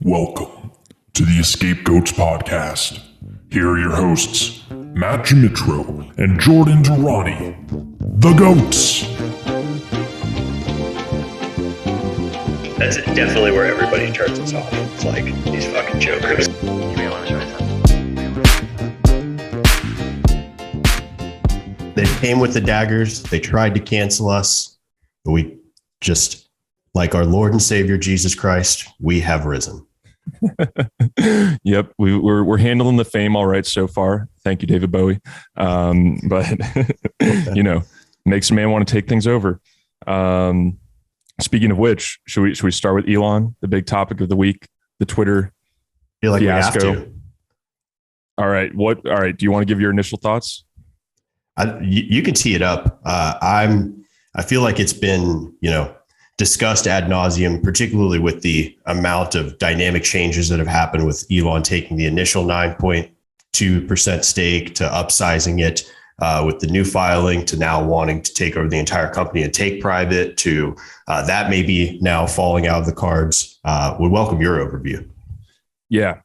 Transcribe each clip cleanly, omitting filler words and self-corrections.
Welcome to the Scapegoats podcast. Here are your hosts, Matt Jamitro and Jordan Durrani, the Goats. That's definitely where everybody turns us off. It's like these fucking jokers. You may want to try something. They came with the daggers. They tried to cancel us, but we just, like our Lord and Savior Jesus Christ, we have risen. Yep, we're handling the fame all right so far. Thank you, David Bowie. But makes a man want to take things over. Speaking of which, should we start with Elon, the big topic of the week, the Twitter I feel like fiasco? we have to. All right. Do you want to give your initial thoughts? You can tee it up. I feel like it's been, discussed ad nauseum, particularly with the amount of dynamic changes that have happened with Elon taking the initial 9.2% stake to upsizing it with the new filing to now wanting to take over the entire company and take private to that maybe now falling out of the cards. Would welcome your overview. Yeah.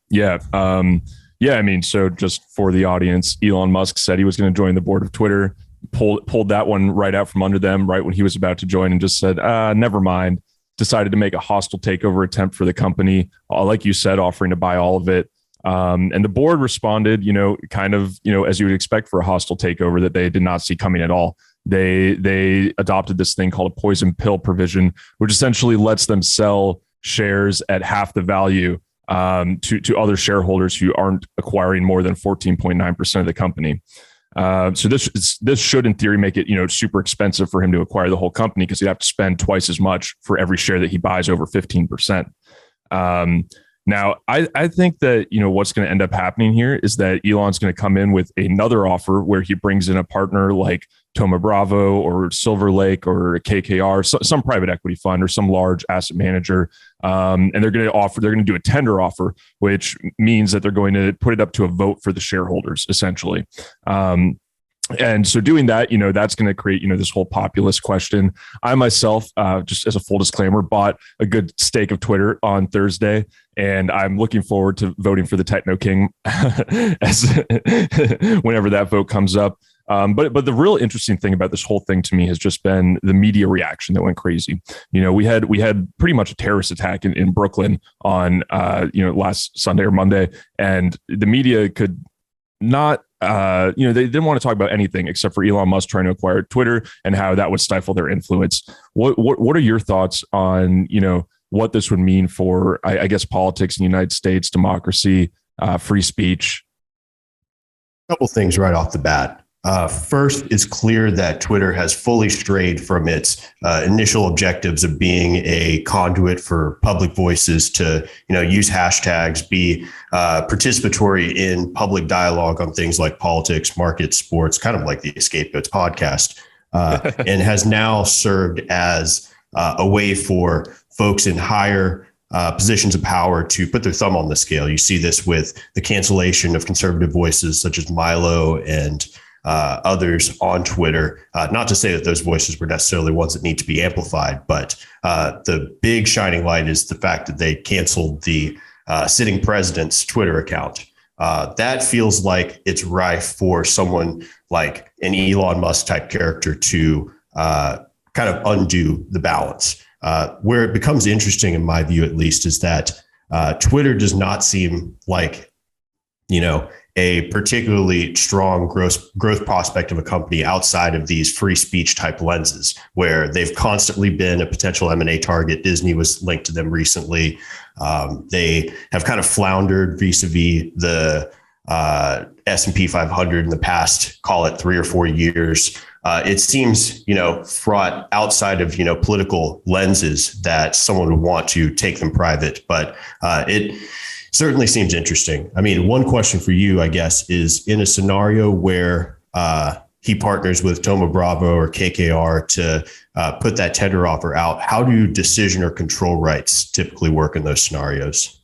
So just for the audience, Elon Musk said he was going to join the board of Twitter. Pulled that one right out from under them right when he was about to join and just said, never mind. Decided to make a hostile takeover attempt for the company. Like you said, offering to buy all of it. And the board responded, as you would expect for a hostile takeover that they did not see coming at all. They adopted this thing called a poison pill provision, which essentially lets them sell shares at half the value to other shareholders who aren't acquiring more than 14.9% of the company. So this should, in theory, make it super expensive for him to acquire the whole company because he'd have to spend twice as much for every share that he buys over 15%. Now, I think that what's going to end up happening here is that Elon's going to come in with another offer where he brings in a partner like Thoma Bravo or Silver Lake or KKR, some private equity fund or some large asset manager, and they're going to do a tender offer, which means that they're going to put it up to a vote for the shareholders, essentially. And so doing that, that's going to create, this whole populist question. I myself, just as a full disclaimer, bought a good stake of Twitter on Thursday, and I'm looking forward to voting for the Techno King as whenever that vote comes up. But the real interesting thing about this whole thing to me has just been the media reaction that went crazy. We had pretty much a terrorist attack in Brooklyn on last Sunday or Monday, and the media could not they didn't want to talk about anything except for Elon Musk trying to acquire Twitter and how that would stifle their influence. What are your thoughts on what this would mean for I guess politics in the United States, democracy, free speech? A couple things right off the bat. First, it's clear that Twitter has fully strayed from its initial objectives of being a conduit for public voices to, use hashtags, be participatory in public dialogue on things like politics, markets, sports, kind of like the Scapegoats podcast, and has now served as a way for folks in higher positions of power to put their thumb on the scale. You see this with the cancellation of conservative voices such as Milo and others on Twitter. Not to say that those voices were necessarily ones that need to be amplified, but the big shining light is the fact that they canceled the sitting president's Twitter account. That feels like it's rife for someone like an Elon Musk type character to kind of undo the balance. Where it becomes interesting, in my view at least, is that Twitter does not seem like, a particularly strong growth prospect of a company outside of these free speech type lenses, where they've constantly been a potential M&A target. Disney was linked to them recently. They have kind of floundered vis-a-vis the S&P 500 in the past, call it 3 or 4 years. It seems, fraught outside of, political lenses that someone would want to take them private, but it certainly seems interesting. I mean, one question for you, I guess, is in a scenario where he partners with Thoma Bravo or KKR to put that tender offer out, how do decision or control rights typically work in those scenarios?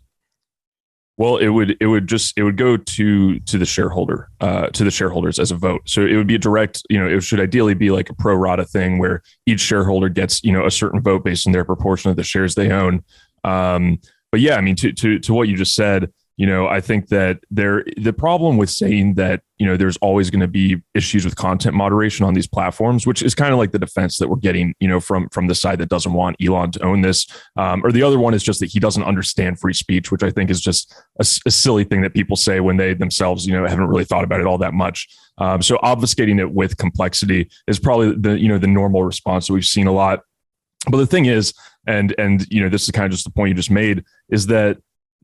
Well, it would go to the shareholders as a vote. So it would be a direct, it should ideally be like a pro rata thing where each shareholder gets, a certain vote based on their proportion of the shares they own. but yeah, I mean, to what you just said, I think that the problem with saying that, there's always going to be issues with content moderation on these platforms, which is kind of like the defense that we're getting, from the side that doesn't want Elon to own this. Or the other one is just that he doesn't understand free speech, which I think is just a silly thing that people say when they themselves, haven't really thought about it all that much. So obfuscating it with complexity is probably the normal response that we've seen a lot. But the thing is, and this is kind of just the point you just made, is that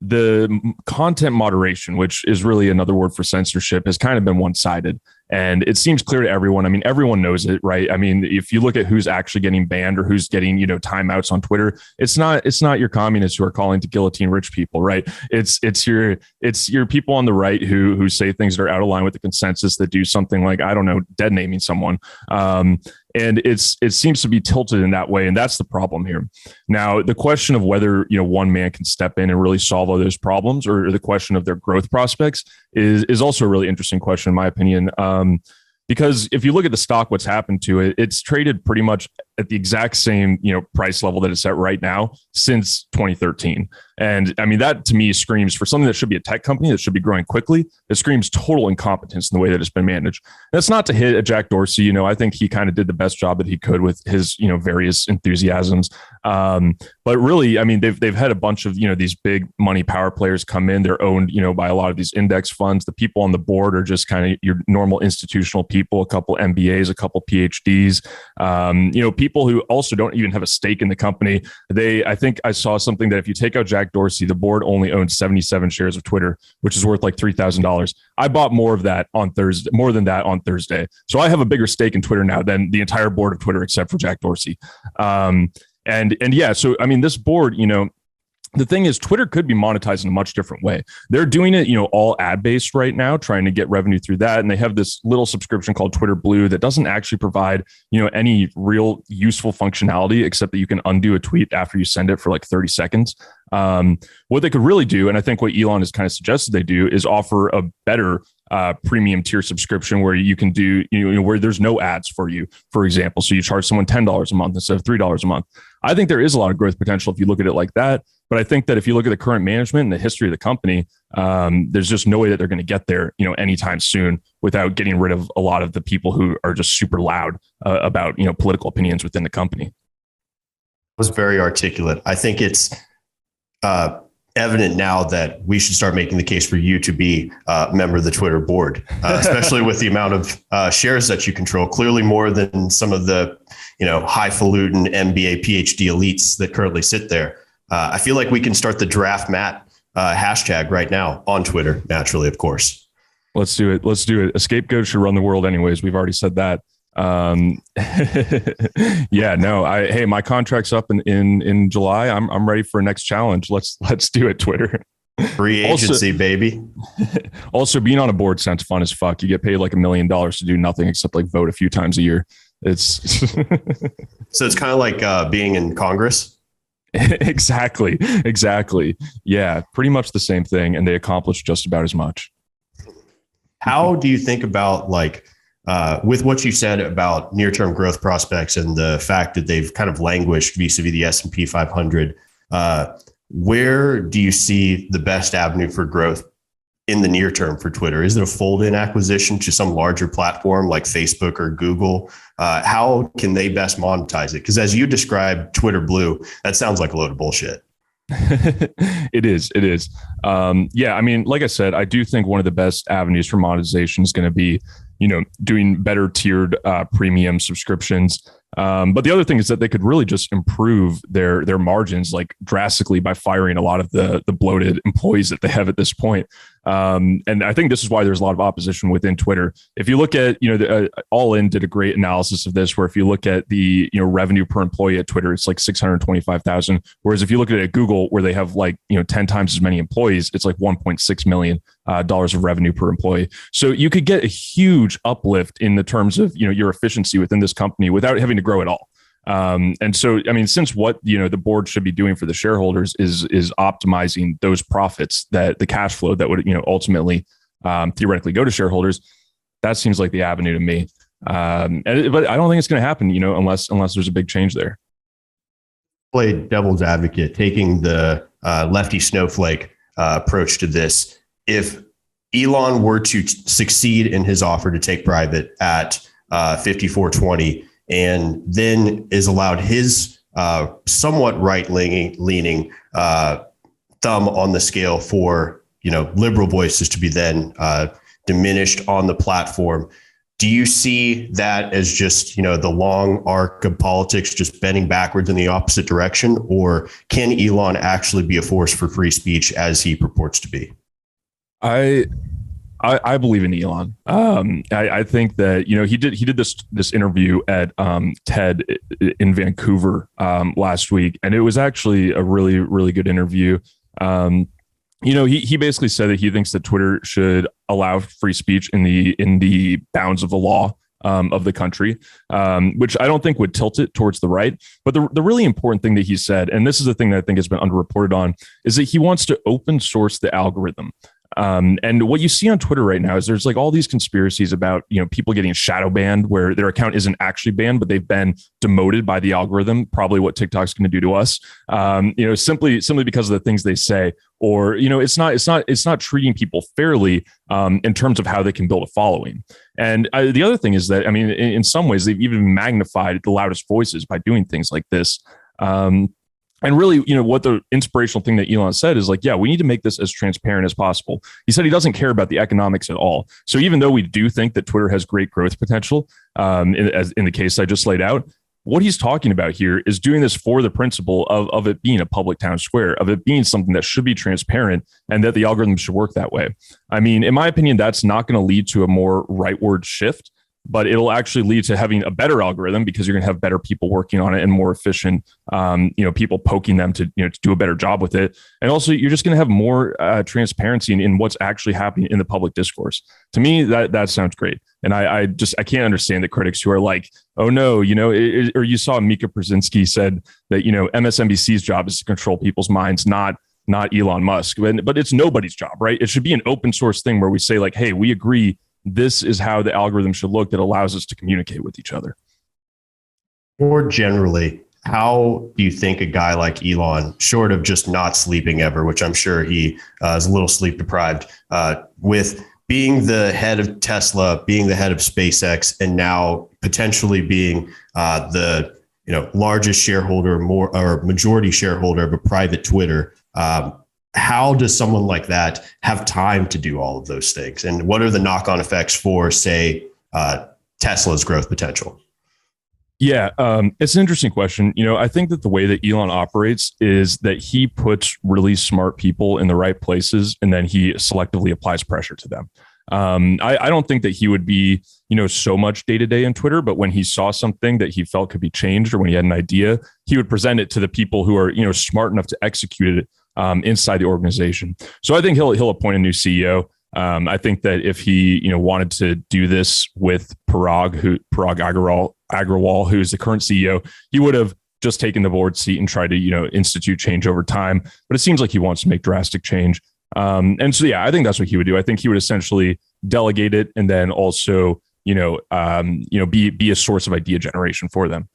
the content moderation, which is really another word for censorship, has kind of been one-sided. And it seems clear to everyone. I mean, everyone knows it, right? I mean, if you look at who's actually getting banned or who's getting, timeouts on Twitter, it's not your communists who are calling to guillotine rich people, right? It's your people on the right who say things that are out of line with the consensus, that do something like, I don't know, dead naming someone. And it seems to be tilted in that way. And that's the problem here. Now, the question of whether, one man can step in and really solve all those problems, or the question of their growth prospects is also a really interesting question, in my opinion. Because if you look at the stock, what's happened to it, it's traded pretty much at the exact same, price level that it's at right now since 2013. And I mean, that to me screams, for something that should be a tech company that should be growing quickly, it screams total incompetence in the way that it's been managed. That's not to hit at Jack Dorsey. I think he kind of did the best job that he could with his, various enthusiasms. But really, I mean, they've had a bunch of, these big money power players come in. They're owned, by a lot of these index funds. The people on the board are just kind of your normal institutional people, a couple MBAs, a couple PhDs, people who also don't even have a stake in the company. I think I saw something that if you take out Jack Dorsey, the board only owns 77 shares of Twitter, which is worth like $3,000. I bought more than that on Thursday. So I have a bigger stake in Twitter now than the entire board of Twitter, except for Jack Dorsey. And yeah, so I mean, this board, the thing is, Twitter could be monetized in a much different way. They're doing it, all ad-based right now, trying to get revenue through that. And they have this little subscription called Twitter Blue that doesn't actually provide, any real useful functionality, except that you can undo a tweet after you send it for like 30 seconds. What they could really do, and I think what Elon has kind of suggested they do, is offer a better premium tier subscription where you can do, where there's no ads for you, for example. So you charge someone $10 a month instead of $3 a month. I think there is a lot of growth potential if you look at it like that. But I think that if you look at the current management and the history of the company, there's just no way that they're going to get there, anytime soon without getting rid of a lot of the people who are just super loud about, political opinions within the company. It was very articulate. I think it's evident now that we should start making the case for you to be a member of the Twitter board, especially with the amount of shares that you control, clearly more than some of the, highfalutin MBA, PhD elites that currently sit there. I feel like we can start the Draft Matt hashtag right now on Twitter, naturally, of course. Let's do it. A scapegoat should run the world anyways. We've already said that. Yeah, no, hey, my contract's up in July. I'm ready for a next challenge. Let's do it, Twitter. Free agency, baby. Also, being on a board sounds fun as fuck. You get paid like $1 million to do nothing except like vote a few times a year. It's so it's kind of like being in Congress. Exactly. Yeah, pretty much the same thing, and they accomplish just about as much. How do you think about with what you said about near-term growth prospects and the fact that they've kind of languished vis-a-vis the S&P 500, where do you see the best avenue for growth in the near term for Twitter? Is it a fold-in acquisition to some larger platform like Facebook or Google? How can they best monetize it? Because as you described Twitter Blue, that sounds like a load of bullshit. It is. Yeah, I mean, like I said, I do think one of the best avenues for monetization is going to be, doing better tiered premium subscriptions. But the other thing is that they could really just improve their margins like drastically by firing a lot of the bloated employees that they have at this point. And I think this is why there's a lot of opposition within Twitter. If you look at, All In did a great analysis of this, where if you look at the, revenue per employee at Twitter, it's like 625,000. Whereas if you look at it at Google, where they have 10 times as many employees, it's like $1.6 million of revenue per employee. So you could get a huge uplift in the terms of, your efficiency within this company without having to grow at all. And so, I mean, since what, the board should be doing for the shareholders is optimizing those profits, that the cash flow that would, ultimately, theoretically go to shareholders, that seems like the avenue to me. But I don't think it's going to happen, unless there's a big change there. Play devil's advocate, taking the lefty snowflake approach to this. If Elon were to succeed in his offer to take private at 54.20 and then is allowed his somewhat right-leaning thumb on the scale for, liberal voices to be then diminished on the platform, do you see that as just, the long arc of politics just bending backwards in the opposite direction? Or can Elon actually be a force for free speech as he purports to be? I believe in Elon. I think that he did this interview at TED in Vancouver last week, and it was actually a really, really good interview. He basically said that he thinks that Twitter should allow free speech in the bounds of the law of the country, which I don't think would tilt it towards the right. But the really important thing that he said, and this is the thing that I think has been underreported on, is that he wants to open source the algorithm. And what you see on Twitter right now is there's like all these conspiracies about, people getting shadow banned where their account isn't actually banned, but they've been demoted by the algorithm, probably what TikTok's going to do to us, simply because of the things they say, or, it's not treating people fairly in terms of how they can build a following. And the other thing is that, in some ways, they've even magnified the loudest voices by doing things like this. And really, what the inspirational thing that Elon said is like, yeah, we need to make this as transparent as possible. He said he doesn't care about the economics at all. So even though we do think that Twitter has great growth potential, as in the case I just laid out, what he's talking about here is doing this for the principle of it being a public town square, of it being something that should be transparent and that the algorithm should work that way. In my opinion, that's not going to lead to a more rightward shift, but it'll actually lead to having a better algorithm because you're going to have better people working on it and more efficient, people poking them to do a better job with it. And also you're just going to have more transparency in what's actually happening in the public discourse. To me, that sounds great. And I can't understand the critics who are like, oh no, or you saw Mika Brzezinski said that, MSNBC's job is to control people's minds, not Elon Musk, but it's nobody's job, right? It should be an open source thing where we say like, hey, we agree this is how the algorithm should look that allows us to communicate with each other. More generally, how do you think a guy like Elon, short of just not sleeping ever, which I'm sure he is a little sleep deprived, with being the head of Tesla, being the head of SpaceX, and now potentially being the largest shareholder, or majority shareholder of a private Twitter, how does someone like that have time to do all of those things? And what are the knock-on effects for, say, Tesla's growth potential? Yeah, it's an interesting question. I think that the way that Elon operates is that he puts really smart people in the right places, and then he selectively applies pressure to them. I don't think that he would be, so much day-to-day in Twitter, but when he saw something that he felt could be changed, or when he had an idea, he would present it to the people who are, smart enough to execute it inside the organization. So I think he'll appoint a new CEO. I think that if he wanted to do this with Parag Agrawal, who's the current CEO, he would have just taken the board seat and tried to institute change over time. But it seems like he wants to make drastic change. And so I think that's what he would do. I think he would essentially delegate it and then also be a source of idea generation for them.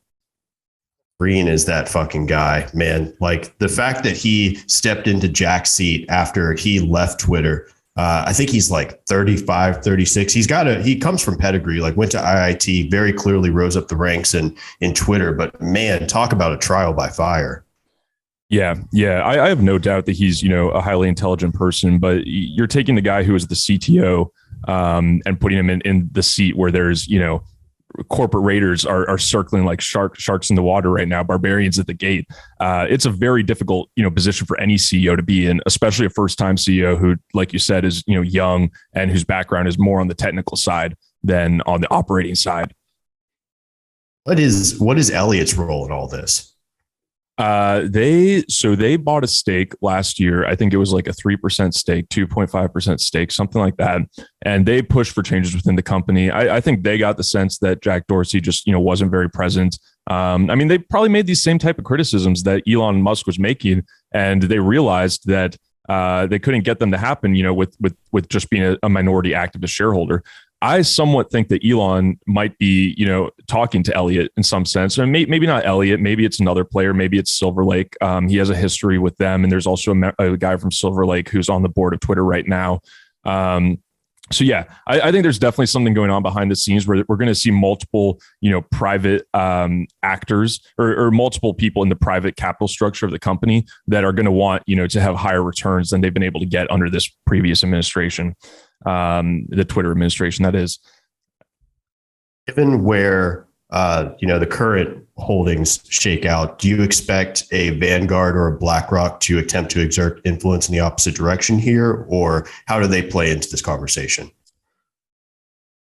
Green is that fucking guy, man. Like the fact that he stepped into Jack's seat after he left Twitter. I think he's like 35, 36. He comes from pedigree, like went to IIT, very clearly rose up the ranks in Twitter. But man, talk about a trial by fire. Yeah. I have no doubt that he's, a highly intelligent person, but you're taking the guy who is the CTO and putting him in the seat where there's, corporate raiders are circling like sharks in the water right now, barbarians at the gate. It's a very difficult, position for any CEO to be in, especially a first-time CEO who, like you said, is, young and whose background is more on the technical side than on the operating side. What is Elliot's role in all this? They bought a stake last year. I think it was like a 3% stake, 2.5% stake, something like that. And they pushed for changes within the company. I think they got the sense that Jack Dorsey just, wasn't very present. They probably made these same type of criticisms that Elon Musk was making, and they realized that they couldn't get them to happen, with just being a minority activist shareholder. I somewhat think that Elon might be, talking to Elliot in some sense. And maybe not Elliot. Maybe it's another player. Maybe it's Silver Lake. He has a history with them. And there's also a guy from Silver Lake who's on the board of Twitter right now. So yeah, I think there's definitely something going on behind the scenes where we're going to see multiple, private actors or multiple people in the private capital structure of the company that are going to want, to have higher returns than they've been able to get under this previous administration, the Twitter administration, that is. Given where the current holdings shake out, do you expect a Vanguard or a BlackRock to attempt to exert influence in the opposite direction here, or how do they play into this conversation?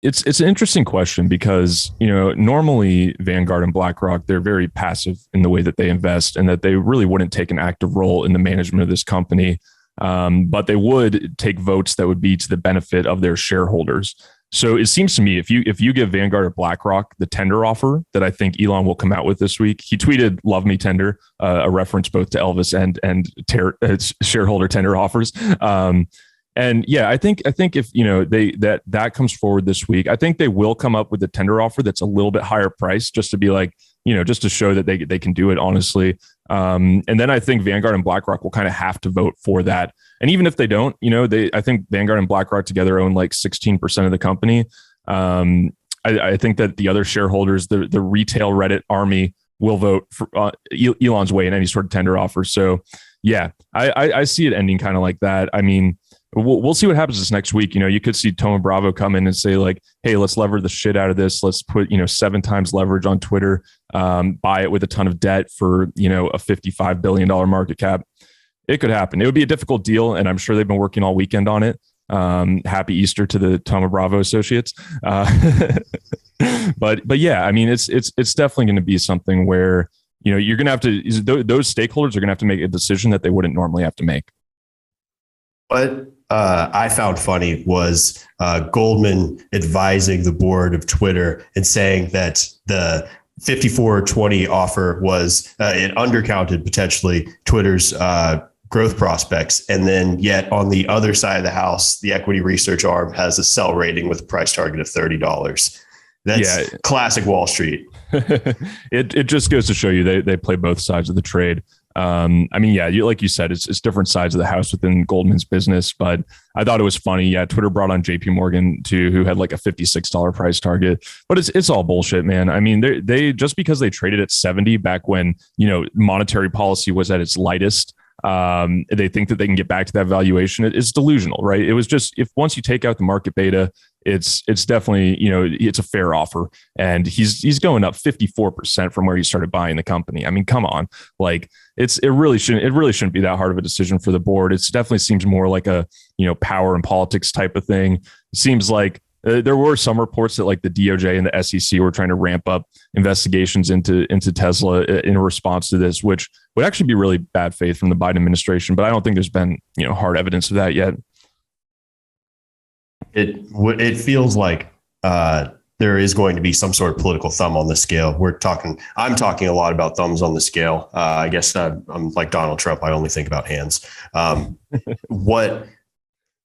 It's an interesting question because, normally Vanguard and BlackRock, they're very passive in the way that they invest and that they really wouldn't take an active role in the management of this company. But they would take votes that would be to the benefit of their shareholders. So it seems to me if you give Vanguard or BlackRock the tender offer that I think Elon will come out with this week, he tweeted "Love me tender," a reference both to Elvis and shareholder tender offers. And yeah, I think if that comes forward this week, I think they will come up with a tender offer that's a little bit higher price, just to be like, just to show that they can do it honestly. And then I think Vanguard and BlackRock will kind of have to vote for that. And even if they don't, I think Vanguard and BlackRock together own like 16% of the company. I think that the other shareholders, the retail Reddit army, will vote for Elon's way in any sort of tender offer. So yeah, I see it ending kind of like that. I mean, we'll see what happens this next week. You could see Thoma Bravo come in and say like, hey, let's lever the shit out of this. Let's put, 7 times leverage on Twitter, buy it with a ton of debt for, a $55 billion market cap. It could happen. It would be a difficult deal. And I'm sure they've been working all weekend on it. Happy Easter to the Thoma Bravo associates. But yeah, I mean, it's definitely going to be something where, you're going to have to, those stakeholders are going to have to make a decision that they wouldn't normally have to make. What I found funny was Goldman advising the board of Twitter and saying that the 54.20 offer was it undercounted potentially Twitter's growth prospects. And then yet on the other side of the house, the equity research arm has a sell rating with a price target of $30. That's classic Wall Street. It just goes to show you they play both sides of the trade. I mean, yeah, like you said, it's different sides of the house within Goldman's business, but I thought it was funny. Yeah. Twitter brought on JP Morgan too, who had like a $56 price target, but it's all bullshit, man. I mean, they just because they traded at 70 back when, monetary policy was at its lightest, they think that they can get back to that valuation. It's delusional, right? It was just, if once you take out the market beta, it's definitely, it's a fair offer, and he's going up 54% from where he started buying the company. I mean, come on, like it really shouldn't be that hard of a decision for the board. It definitely seems more like a, power and politics type of thing. It seems like there were some reports that like the DOJ and the SEC were trying to ramp up investigations into Tesla in response to this, which would actually be really bad faith from the Biden administration. But I don't think there's been, hard evidence of that yet. It feels like there is going to be some sort of political thumb on the scale. I'm talking a lot about thumbs on the scale. I guess I'm like Donald Trump. I only think about hands.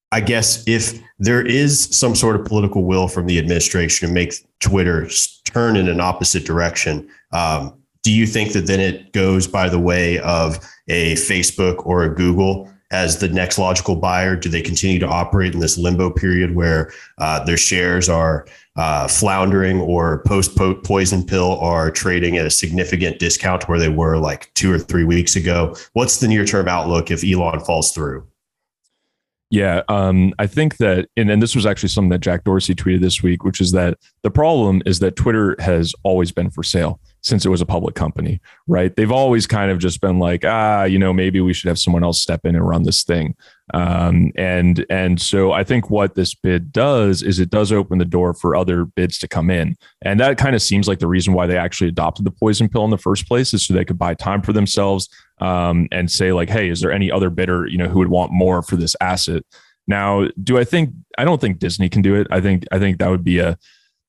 I guess if there is some sort of political will from the administration to make Twitter turn in an opposite direction, do you think that then it goes by the way of a Facebook or a Google as the next logical buyer? Do they continue to operate in this limbo period where their shares are floundering, or post-poison pill are trading at a significant discount to where they were like 2 or 3 weeks ago? What's the near-term outlook if Elon falls through? Yeah, I think that, and this was actually something that Jack Dorsey tweeted this week, which is that the problem is that Twitter has always been for sale since it was a public company, right? They've always kind of just been like, maybe we should have someone else step in and run this thing. And so I think what this bid does is it does open the door for other bids to come in. And that kind of seems like the reason why they actually adopted the poison pill in the first place, is so they could buy time for themselves, and say like, hey, is there any other bidder, who would want more for this asset? Now, I don't think Disney can do it. I think that would be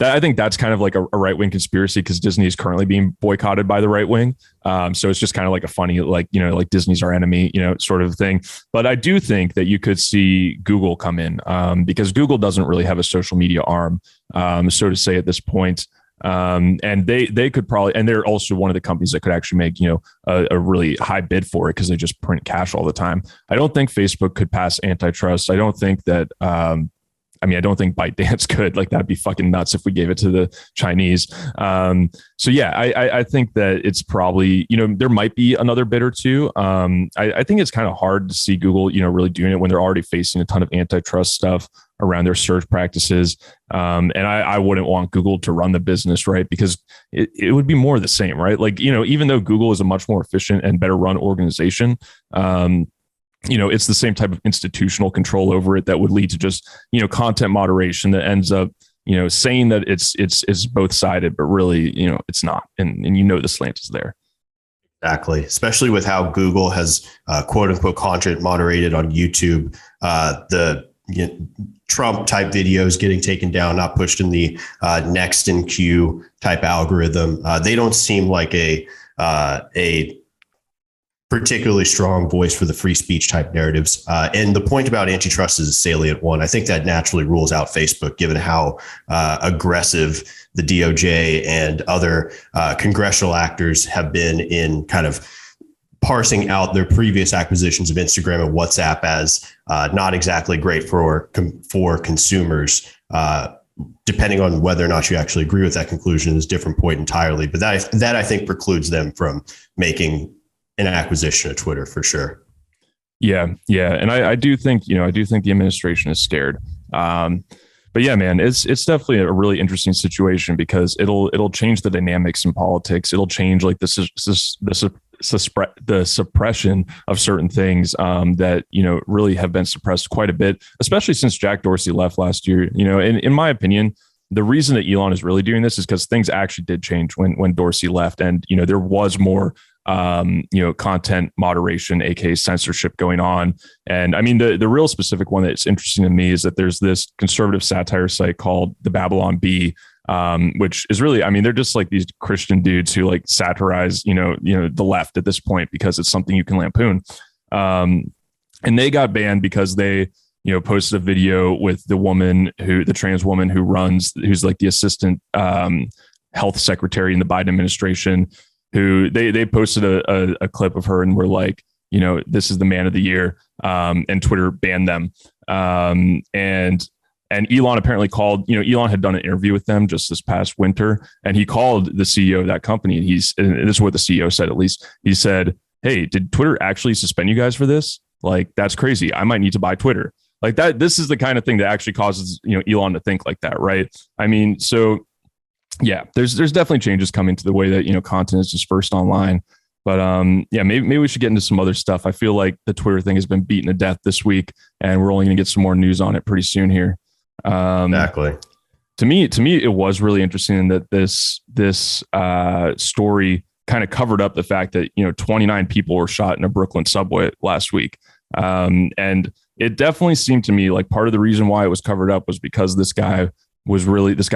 I think that's kind of like a right-wing conspiracy because Disney is currently being boycotted by the right wing. So it's just kind of like a funny, like, like Disney's our enemy, sort of thing. But I do think that you could see Google come in because Google doesn't really have a social media arm, so to say at this point. And they could probably, and they're also one of the companies that could actually make, a really high bid for it because they just print cash all the time. I don't think Facebook could pass antitrust. I don't think that, I don't think ByteDance could. Like, that'd be fucking nuts if we gave it to the Chinese. So yeah, I think that it's probably, there might be another bid or two. I think it's kind of hard to see Google, really doing it when they're already facing a ton of antitrust stuff around their search practices. And I wouldn't want Google to run the business, right? Because it would be more of the same, right? Like, even though Google is a much more efficient and better run organization, it's the same type of institutional control over it that would lead to just, content moderation that ends up, saying that it's both sided, but really, it's not. And the slant is there. Exactly. Especially with how Google has quote unquote content moderated on YouTube, the Trump type videos getting taken down, not pushed in the next in queue type algorithm. They don't seem like a particularly strong voice for the free speech type narratives. And the point about antitrust is a salient one. I think that naturally rules out Facebook, given how aggressive the DOJ and other congressional actors have been in kind of parsing out their previous acquisitions of Instagram and WhatsApp as not exactly great for consumers. Depending on whether or not you actually agree with that conclusion is a different point entirely. But that I think precludes them from making an acquisition of Twitter for sure. Yeah. And I do think, the administration is scared. But yeah, man, it's definitely a really interesting situation because it'll change the dynamics in politics. It'll change like the suppression of certain things that, really have been suppressed quite a bit, especially since Jack Dorsey left last year. In my opinion, the reason that Elon is really doing this is because things actually did change when Dorsey left. And, there was more content moderation, aka censorship going on. And I mean, the real specific one that's interesting to me is that there's this conservative satire site called the Babylon Bee, which is really, they're just like these Christian dudes who like satirize, the left at this point because it's something you can lampoon. And they got banned because they, posted a video with the trans woman who's like the assistant health secretary in the Biden administration, who they posted a clip of her and were like, this is the man of the year. And Twitter banned them. And Elon apparently called, Elon had done an interview with them just this past winter, and he called the CEO of that company. And this is what the CEO said, at least. He said, "Hey, did Twitter actually suspend you guys for this? Like, that's crazy. I might need to buy Twitter." Like that, this is the kind of thing that actually causes, Elon to think like that. Right. So yeah, there's definitely changes coming to the way that, content is dispersed online. But yeah, maybe we should get into some other stuff. I feel like the Twitter thing has been beaten to death this week, and we're only going to get some more news on it pretty soon here. Exactly. To me, it was really interesting that this story kind of covered up the fact that 29 people were shot in a Brooklyn subway last week, and it definitely seemed to me like part of the reason why it was covered up was because this guy,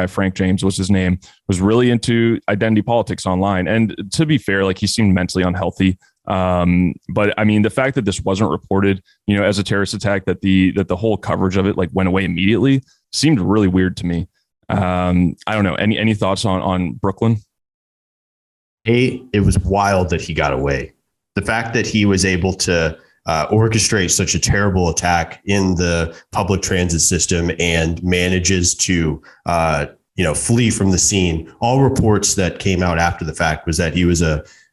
Frank James was his name, was really into identity politics online. And to be fair, like he seemed mentally unhealthy. But the fact that this wasn't reported, as a terrorist attack, that the whole coverage of it like went away immediately seemed really weird to me. I don't know. Any thoughts on Brooklyn? It was wild that he got away. The fact that he was able to orchestrate such a terrible attack in the public transit system and manages to, flee from the scene. All reports that came out after the fact was that he was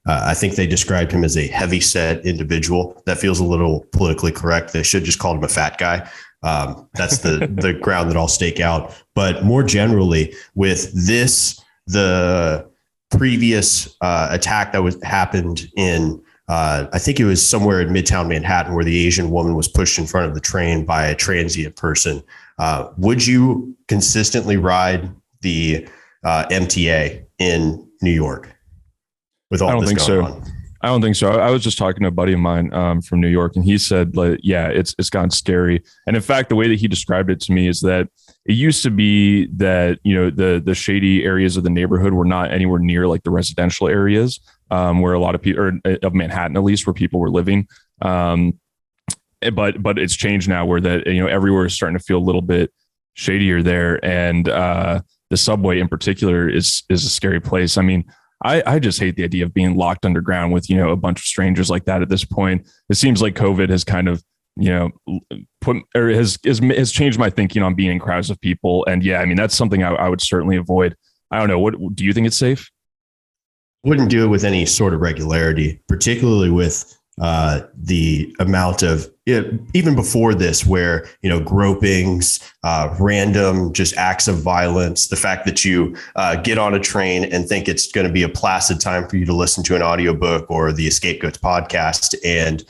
I think they described him as a heavy set individual. That feels a little politically correct. They should just call him a fat guy. That's the ground that I'll stake out. But more generally with this, the previous attack that happened in, I think it was somewhere in Midtown Manhattan, where the Asian woman was pushed in front of the train by a transient person. Would you consistently ride the MTA in New York with all this going on? I don't think so. I was just talking to a buddy of mine from New York, and he said, like, yeah, it's gotten scary. And in fact, the way that he described it to me is that it used to be that, the shady areas of the neighborhood were not anywhere near like the residential areas, where a lot of people, or of Manhattan at least, where people were living. But it's changed now where that, everywhere is starting to feel a little bit shadier there. And the subway in particular is a scary place. I mean, I just hate the idea of being locked underground with, a bunch of strangers like that at this point. It seems like COVID has kind of, has changed my thinking on being in crowds of people. And yeah, I mean, that's something I would certainly avoid. I don't know. What do you think it's safe? Wouldn't do it with any sort of regularity, particularly with the amount of, even before this, where, gropings, random just acts of violence, the fact that you get on a train and think it's going to be a placid time for you to listen to an audiobook or the Escape Goats podcast, and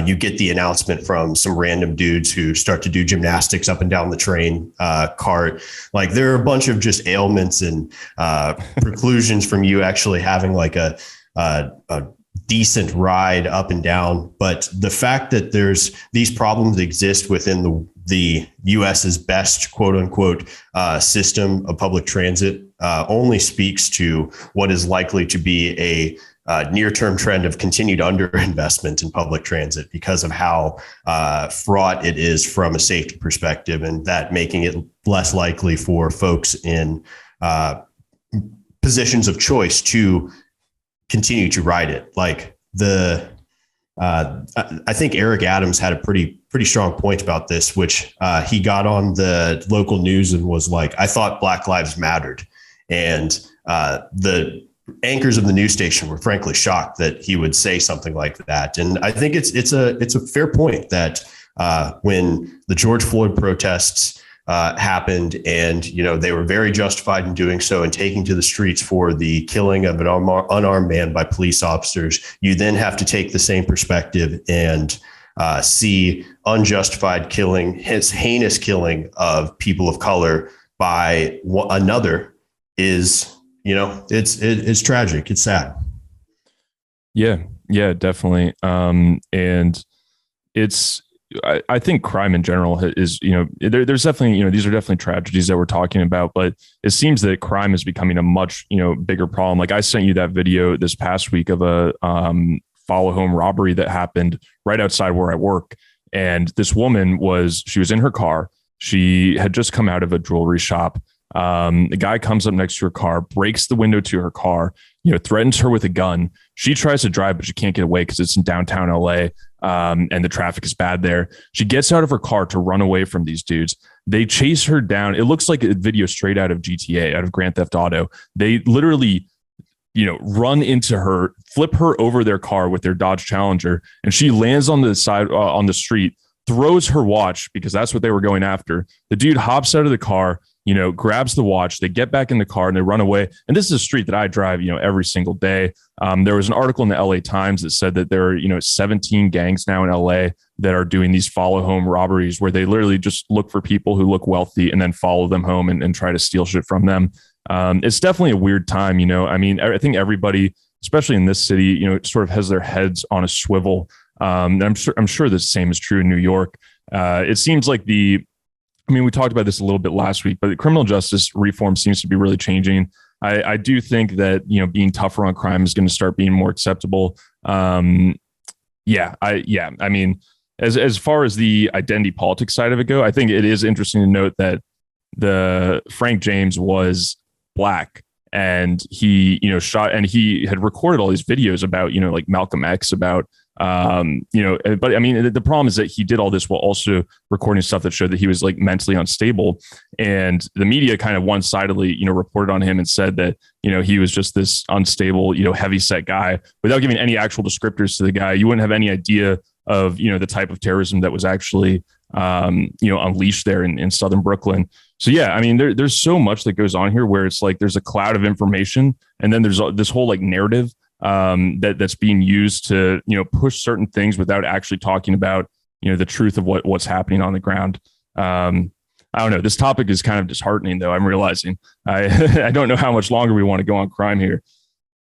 you get the announcement from some random dudes who start to do gymnastics up and down the train cart. Like, there are a bunch of just ailments and preclusions from you actually having like a decent ride up and down. But the fact that there's these problems exist within the US's best quote unquote system of public transit only speaks to what is likely to be a near-term trend of continued underinvestment in public transit because of how fraught it is from a safety perspective, and that making it less likely for folks in positions of choice to continue to ride it. Like I think Eric Adams had a pretty strong point about this, which he got on the local news and was like, I thought Black Lives mattered. And the anchors of the news station were frankly shocked that he would say something like that. And I think it's a fair point that when the George Floyd protests happened, and they were very justified in doing so and taking to the streets for the killing of an unarmed man by police officers, you then have to take the same perspective and see unjustified killing, his heinous killing of people of color by another is, it's tragic. It's sad. Yeah, definitely. And I think crime in general is, there's definitely, these are definitely tragedies that we're talking about, but it seems that crime is becoming a much, bigger problem. Like, I sent you that video this past week of a follow home robbery that happened right outside where I work. And this woman she was in her car. She had just come out of a jewelry shop. The guy comes up next to her car, breaks the window to her car, threatens her with a gun. She tries to drive, but she can't get away because it's in downtown LA. And the traffic is bad there. She gets out of her car to run away from these dudes. They chase her down. It looks like a video straight out of GTA, out of Grand Theft Auto. They literally, run into her, flip her over their car with their Dodge Challenger, and she lands on the side, on the street, throws her watch because that's what they were going after. The dude hops out of the car, grabs the watch. They get back in the car and they run away. And this is a street that I drive, every single day. There was an article in the LA Times that said that there are, 17 gangs now in LA that are doing these follow home robberies where they literally just look for people who look wealthy and then follow them home and try to steal shit from them. It's definitely a weird time. I mean, I think everybody, especially in this city, sort of has their heads on a swivel. And I'm sure the same is true in New York. It seems like we talked about this a little bit last week, but the criminal justice reform seems to be really changing. I do think that, being tougher on crime is going to start being more acceptable. I mean, as far as the identity politics side of it go, I think it is interesting to note that the Frank James was Black, and he, shot, and he had recorded all these videos about, like Malcolm X, about, but I mean, the problem is that he did all this while also recording stuff that showed that he was like mentally unstable. And the media kind of one-sidedly, reported on him and said that, he was just this unstable, heavy set guy without giving any actual descriptors to the guy. You wouldn't have any idea of, the type of terrorism that was actually, unleashed there in Southern Brooklyn. So, yeah, I mean, there's so much that goes on here where it's like there's a cloud of information, and then there's this whole like narrative that's being used to, push certain things without actually talking about, the truth of what's happening on the ground. I don't know. This topic is kind of disheartening, though. I'm realizing I don't know how much longer we want to go on crime here.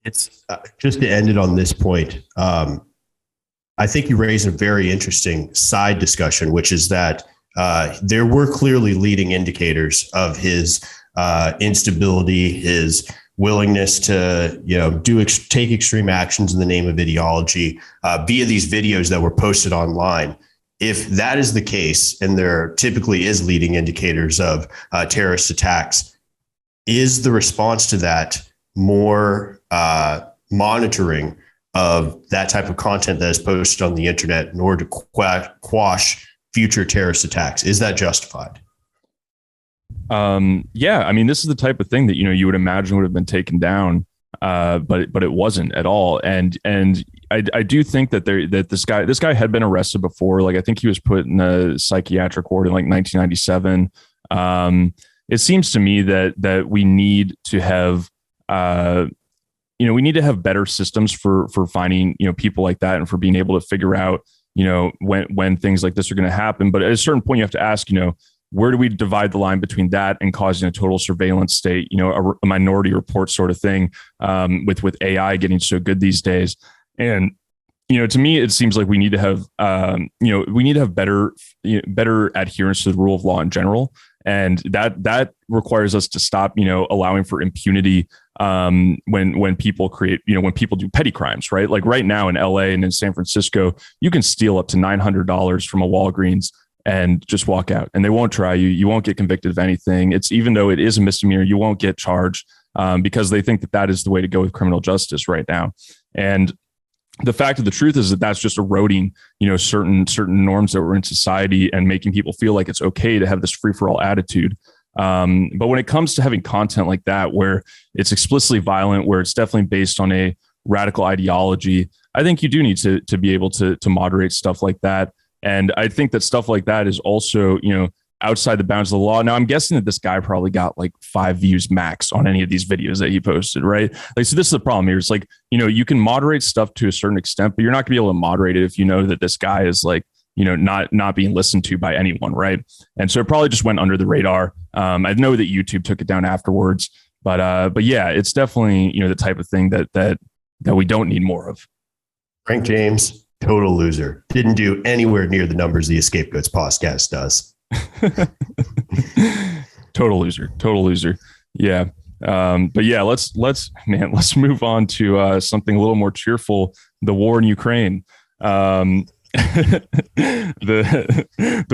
It's just to end it on this point. I think you raised a very interesting side discussion, which is that there were clearly leading indicators of his instability, his willingness to, take extreme actions in the name of ideology via these videos that were posted online. If that is the case, and there typically is leading indicators of terrorist attacks, is the response to that more monitoring of that type of content that is posted on the internet in order to quash future terrorist attacks? Is that justified? Yeah, I mean, this is the type of thing that, you would imagine would have been taken down, but it wasn't at all. And I do think that this guy had been arrested before. Like, I think he was put in a psychiatric ward in like 1997. It seems to me that we need to have, we need to have better systems for finding, people like that, and for being able to figure out, when things like this are going to happen. But at a certain point, you have to ask, where do we divide the line between that and causing a total surveillance state, a Minority Report sort of thing, with AI getting so good these days. And, to me, it seems like we need to have, better adherence to the rule of law in general. And that requires us to stop, allowing for impunity when people create, when people do petty crimes, right? Like right now in LA and in San Francisco, you can steal up to $900 from a Walgreens and just walk out, and they won't try you. You won't get convicted of anything. It's, even though it is a misdemeanor, you won't get charged because they think that is the way to go with criminal justice right now. And the fact of the truth is that that's just eroding, certain norms that were in society, and making people feel like it's okay to have this free for all attitude. But when it comes to having content like that, where it's explicitly violent, where it's definitely based on a radical ideology, I think you do need to be able to moderate stuff like that. And I think that stuff like that is also, outside the bounds of the law. Now, I'm guessing that this guy probably got like 5 views max on any of these videos that he posted, right? Like, so this is the problem here. It's like, you can moderate stuff to a certain extent, but you're not gonna be able to moderate it if you know that this guy is like, not being listened to by anyone, right? And so it probably just went under the radar. I know that YouTube took it down afterwards, but yeah, it's definitely, the type of thing that we don't need more of. Frank James, total loser. Didn't do anywhere near the numbers the Scapegoats podcast does. Total loser. Yeah. But yeah, let's move on to something a little more cheerful. The war in Ukraine. The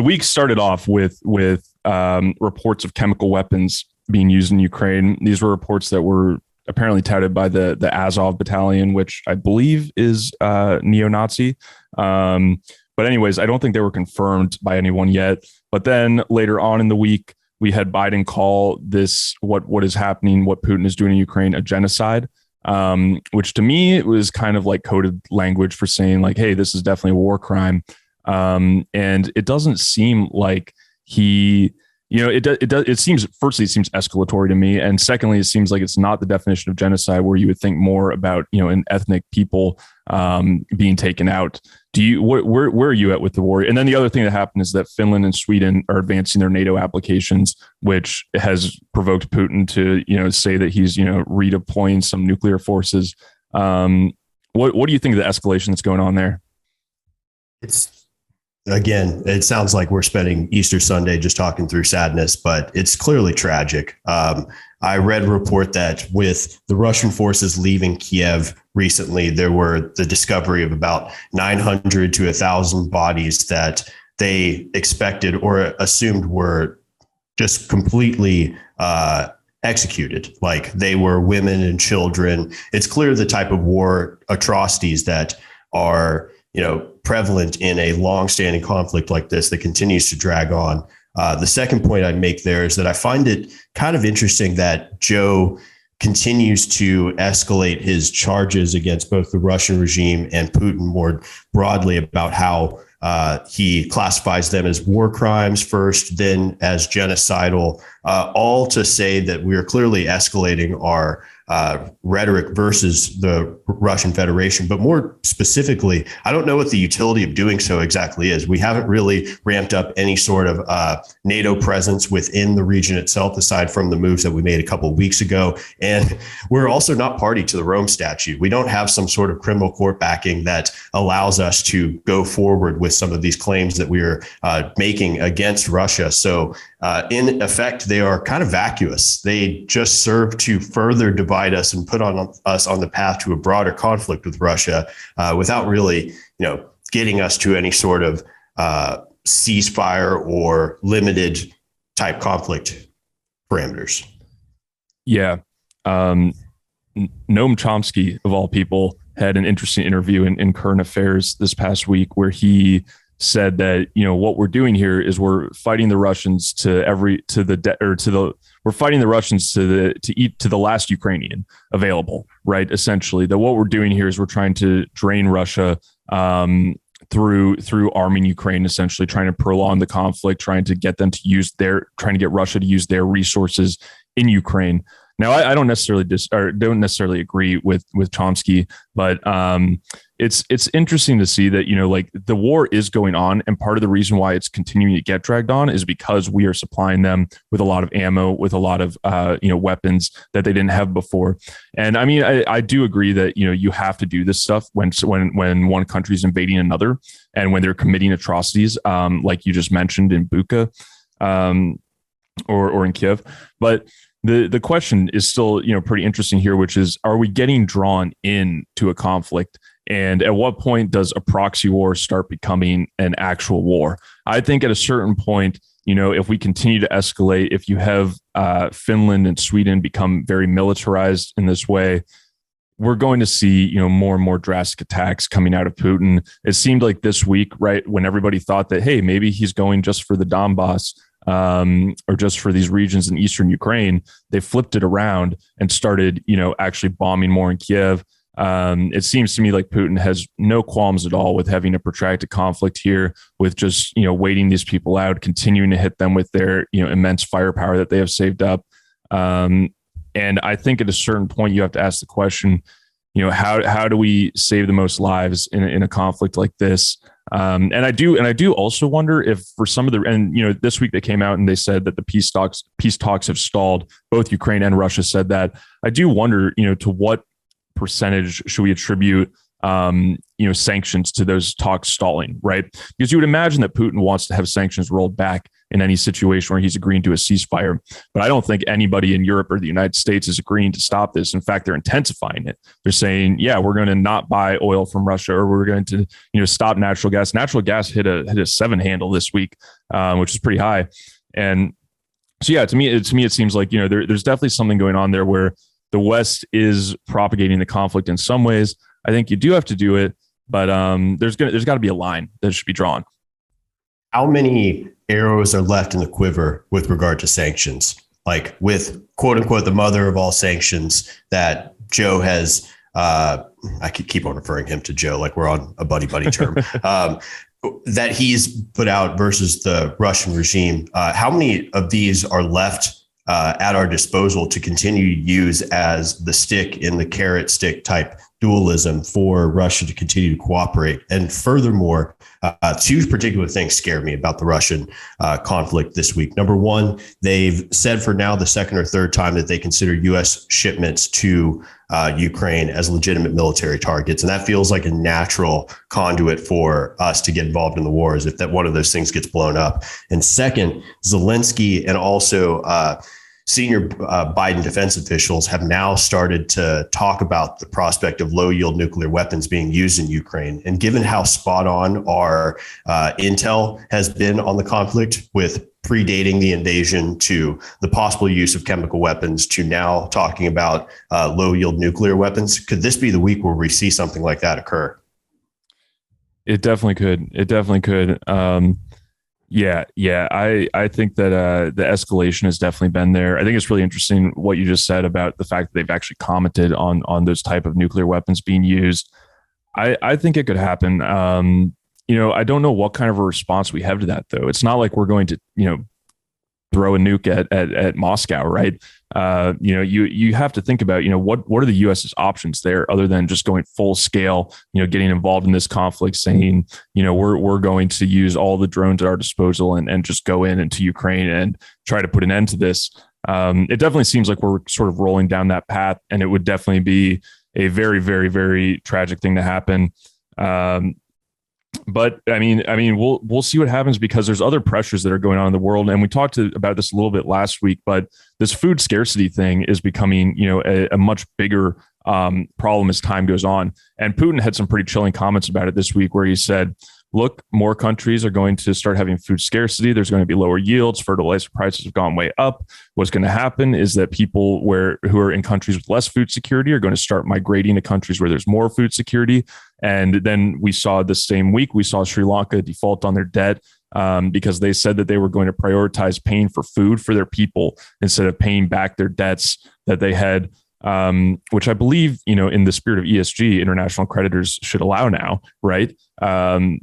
week started off with reports of chemical weapons being used in Ukraine. These were reports that were apparently touted by the Azov battalion, which I believe is neo-Nazi. But anyways, I don't think they were confirmed by anyone yet. But then later on in the week, we had Biden call this, what is happening, what Putin is doing in Ukraine, a genocide, which to me, it was kind of like coded language for saying like, hey, this is definitely a war crime. And it doesn't seem like he, it seems, firstly, it seeare escalatory to me. And secondly, it seems like it's not the definition of genocide, where you would think more about, an ethnic people being taken out. Where are you at with the war? And then the other thing that happened is that Finland and Sweden are advancing their NATO applications, which has provoked Putin to, say that he's, redeploying some nuclear forces. What do you think of the escalation that's going on there? Again, it sounds like we're spending Easter Sunday just talking through sadness, but it's clearly tragic. I read a report that with the Russian forces leaving Kiev recently, there were the discovery of about 900 to 1,000 bodies that they expected or assumed were just completely executed. Like, they were women and children. It's clear the type of war atrocities that are, prevalent in a long-standing conflict like this that continues to drag on. The second point I'd make there is that I find it kind of interesting that Joe continues to escalate his charges against both the Russian regime and Putin more broadly about how he classifies them as war crimes first, then as genocidal, all to say that we are clearly escalating our rhetoric versus the Russian Federation. But more specifically, I don't know what the utility of doing so exactly is. We haven't really ramped up any sort of NATO presence within the region itself, aside from the moves that we made a couple of weeks ago. And we're also not party to the Rome Statute. We don't have some sort of criminal court backing that allows us to go forward with some of these claims that we are making against Russia. So in effect, they are kind of vacuous. They just serve to further divide us and put us on the path to a broader conflict with Russia without really, getting us to any sort of ceasefire or limited type conflict parameters. Yeah. Noam Chomsky, of all people, had an interesting interview in Current Affairs this past week where he said that, what we're doing here is we're fighting the Russians to eat to the last Ukrainian available, right? Essentially, that what we're doing here is we're trying to drain Russia through arming Ukraine, essentially trying to prolong the conflict, trying to get Russia to use their resources in Ukraine. Now, I don't necessarily don't agree with Chomsky, but it's interesting to see that the war is going on, and part of the reason why it's continuing to get dragged on is because we are supplying them with a lot of ammo, with a lot of weapons that they didn't have before. And I mean, I do agree that you have to do this stuff when one country is invading another, and when they're committing atrocities, like you just mentioned in Bucha, or in Kiev, but. The question is still, pretty interesting here, which is, are we getting drawn into a conflict? And at what point does a proxy war start becoming an actual war? I think at a certain point, if we continue to escalate, if you have Finland and Sweden become very militarized in this way, we're going to see, more and more drastic attacks coming out of Putin. It seemed like this week, right, when everybody thought that, hey, maybe he's going just for the Donbass, or just for these regions in eastern Ukraine, they flipped it around and started, actually bombing more in Kiev. It seems to me like Putin has no qualms at all with having a protracted conflict here, with just, waiting these people out, continuing to hit them with their, immense firepower that they have saved up. And I think at a certain point, you have to ask the question, how do we save the most lives in a conflict like this? And I do also wonder if for some of this week they came out and they said that the peace talks have stalled. Both Ukraine and Russia said that. I do wonder, to what percentage should we attribute, sanctions to those talks stalling, right? Because you would imagine that Putin wants to have sanctions rolled back in any situation where he's agreeing to a ceasefire. But I don't think anybody in Europe or the United States is agreeing to stop this. In fact, they're intensifying it. They're saying, yeah, we're going to not buy oil from Russia, or we're going to, stop natural gas. Natural gas hit a 7 handle this week, which is pretty high. And so, yeah, to me, it seems like, there's definitely something going on there where the West is propagating the conflict in some ways. I think you do have to do it, but there's got to be a line that should be drawn. How many arrows are left in the quiver with regard to sanctions? Like with quote unquote the mother of all sanctions that Joe has. I could keep on referring him to Joe like we're on a buddy term. That he's put out versus the Russian regime. How many of these are left at our disposal to continue to use as the stick in the carrot stick type dualism for Russia to continue to cooperate? And furthermore, 2 particular things scare me about the Russian conflict this week. Number one, they've said for now the second or third time that they consider U.S. shipments to Ukraine as legitimate military targets. And that feels like a natural conduit for us to get involved in the war, as if that one of those things gets blown up. And second, Zelensky and also senior Biden defense officials have now started to talk about the prospect of low yield nuclear weapons being used in Ukraine. And given how spot on our intel has been on the conflict, with predating the invasion to the possible use of chemical weapons to now talking about low yield nuclear weapons, could this be the week where we see something like that occur? It definitely could. Yeah. I think that the escalation has definitely been there. I think it's really interesting what you just said about the fact that they've actually commented on those type of nuclear weapons being used. I think it could happen. I don't know what kind of a response we have to that, though. It's not like we're going to, throw a nuke at Moscow, right? You have to think about, what are the US's options there other than just going full scale, getting involved in this conflict, saying, we're going to use all the drones at our disposal and just go into Ukraine and try to put an end to this. It definitely seems like we're sort of rolling down that path, and it would definitely be a very, very, very tragic thing to happen. But we'll see what happens, because there's other pressures that are going on in the world. And we talked about this a little bit last week, but this food scarcity thing is becoming, a much bigger problem as time goes on. And Putin had some pretty chilling comments about it this week, where he said, look, more countries are going to start having food scarcity. There's going to be lower yields. Fertilizer prices have gone way up. What's going to happen is that people who are in countries with less food security are going to start migrating to countries where there's more food security. And then we saw the same week, we saw Sri Lanka default on their debt because they said that they were going to prioritize paying for food for their people instead of paying back their debts that they had. Which I believe, in the spirit of ESG, international creditors should allow now, right? There's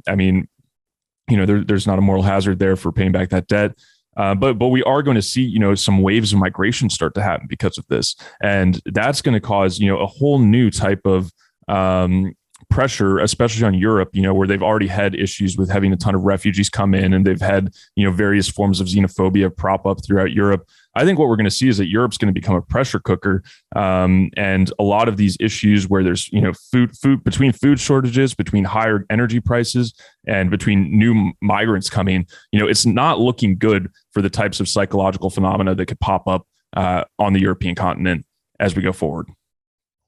not a moral hazard there for paying back that debt. But we are going to see, some waves of migration start to happen because of this. And that's going to cause, a whole new type of pressure, especially on Europe, where they've already had issues with having a ton of refugees come in, and they've had, various forms of xenophobia prop up throughout Europe. I think what we're going to see is that Europe's going to become a pressure cooker. And a lot of these issues where there's, food shortages, between higher energy prices, and between new migrants coming, it's not looking good for the types of psychological phenomena that could pop up on the European continent as we go forward.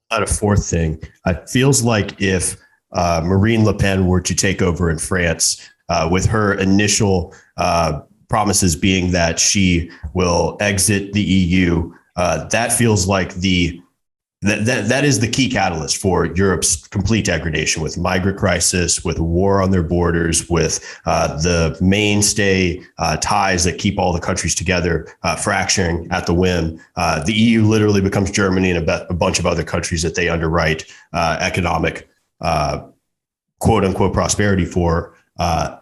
A fourth thing, it feels like if Marine Le Pen were to take over in France, with her initial promises being that she will exit the EU, that feels like that is the key catalyst for Europe's complete degradation, with migrant crisis, with war on their borders, with the mainstay ties that keep all the countries together fracturing at the whim. The EU literally becomes Germany and a bunch of other countries that they underwrite economic quote unquote prosperity for.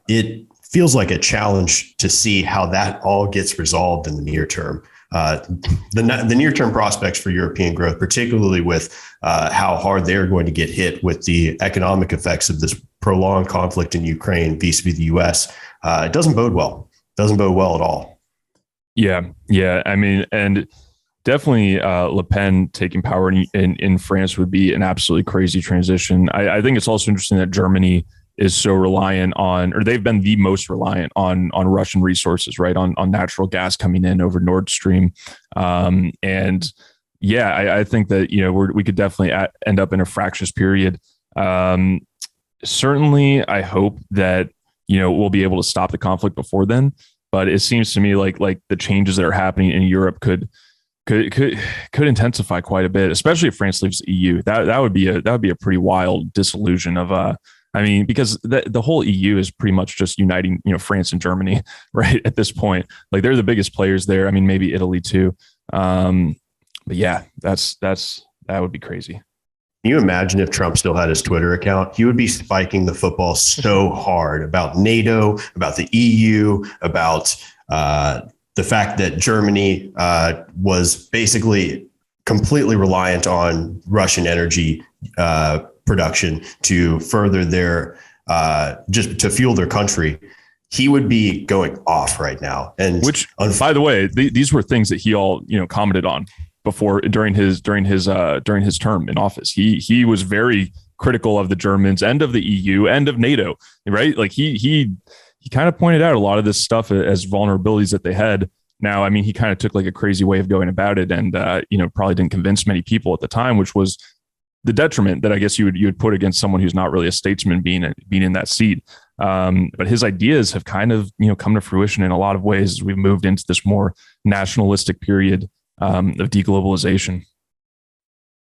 It feels like a challenge to see how that all gets resolved in the near term. The near-term prospects for European growth, particularly with how hard they're going to get hit with the economic effects of this prolonged conflict in Ukraine vis-a-vis the U.S., it doesn't bode well. Doesn't bode well at all. Yeah. And definitely Le Pen taking power in France would be an absolutely crazy transition. I think it's also interesting that Germany is so reliant on, or they've been the most reliant on Russian resources, right? On natural gas coming in over Nord Stream. I think that, we could definitely end up in a fractious period. Certainly, I hope that, we'll be able to stop the conflict before then. But it seems to me like the changes that are happening in Europe could intensify quite a bit, especially if France leaves the EU. That would be a pretty wild dissolution of because the whole EU is pretty much just uniting, France and Germany, right? At this point, like they're the biggest players there. Maybe Italy too. But yeah, that would be crazy. Can you imagine if Trump still had his Twitter account? He would be spiking the football so hard about NATO, about the EU, about the fact that Germany was basically completely reliant on Russian energy production to further their just to fuel their country. He would be going off right now. And which, by the way, these were things that he all commented on before during his term in office. He was very critical of the Germans and of the EU and of NATO, right? Like he kind of pointed out a lot of this stuff as vulnerabilities that they had. Now, he kind of took like a crazy way of going about it, and probably didn't convince many people at the time, which was the detriment that I guess you would put against someone who's not really a statesman being in that seat. But his ideas have kind of come to fruition in a lot of ways as we've moved into this more nationalistic period of deglobalization.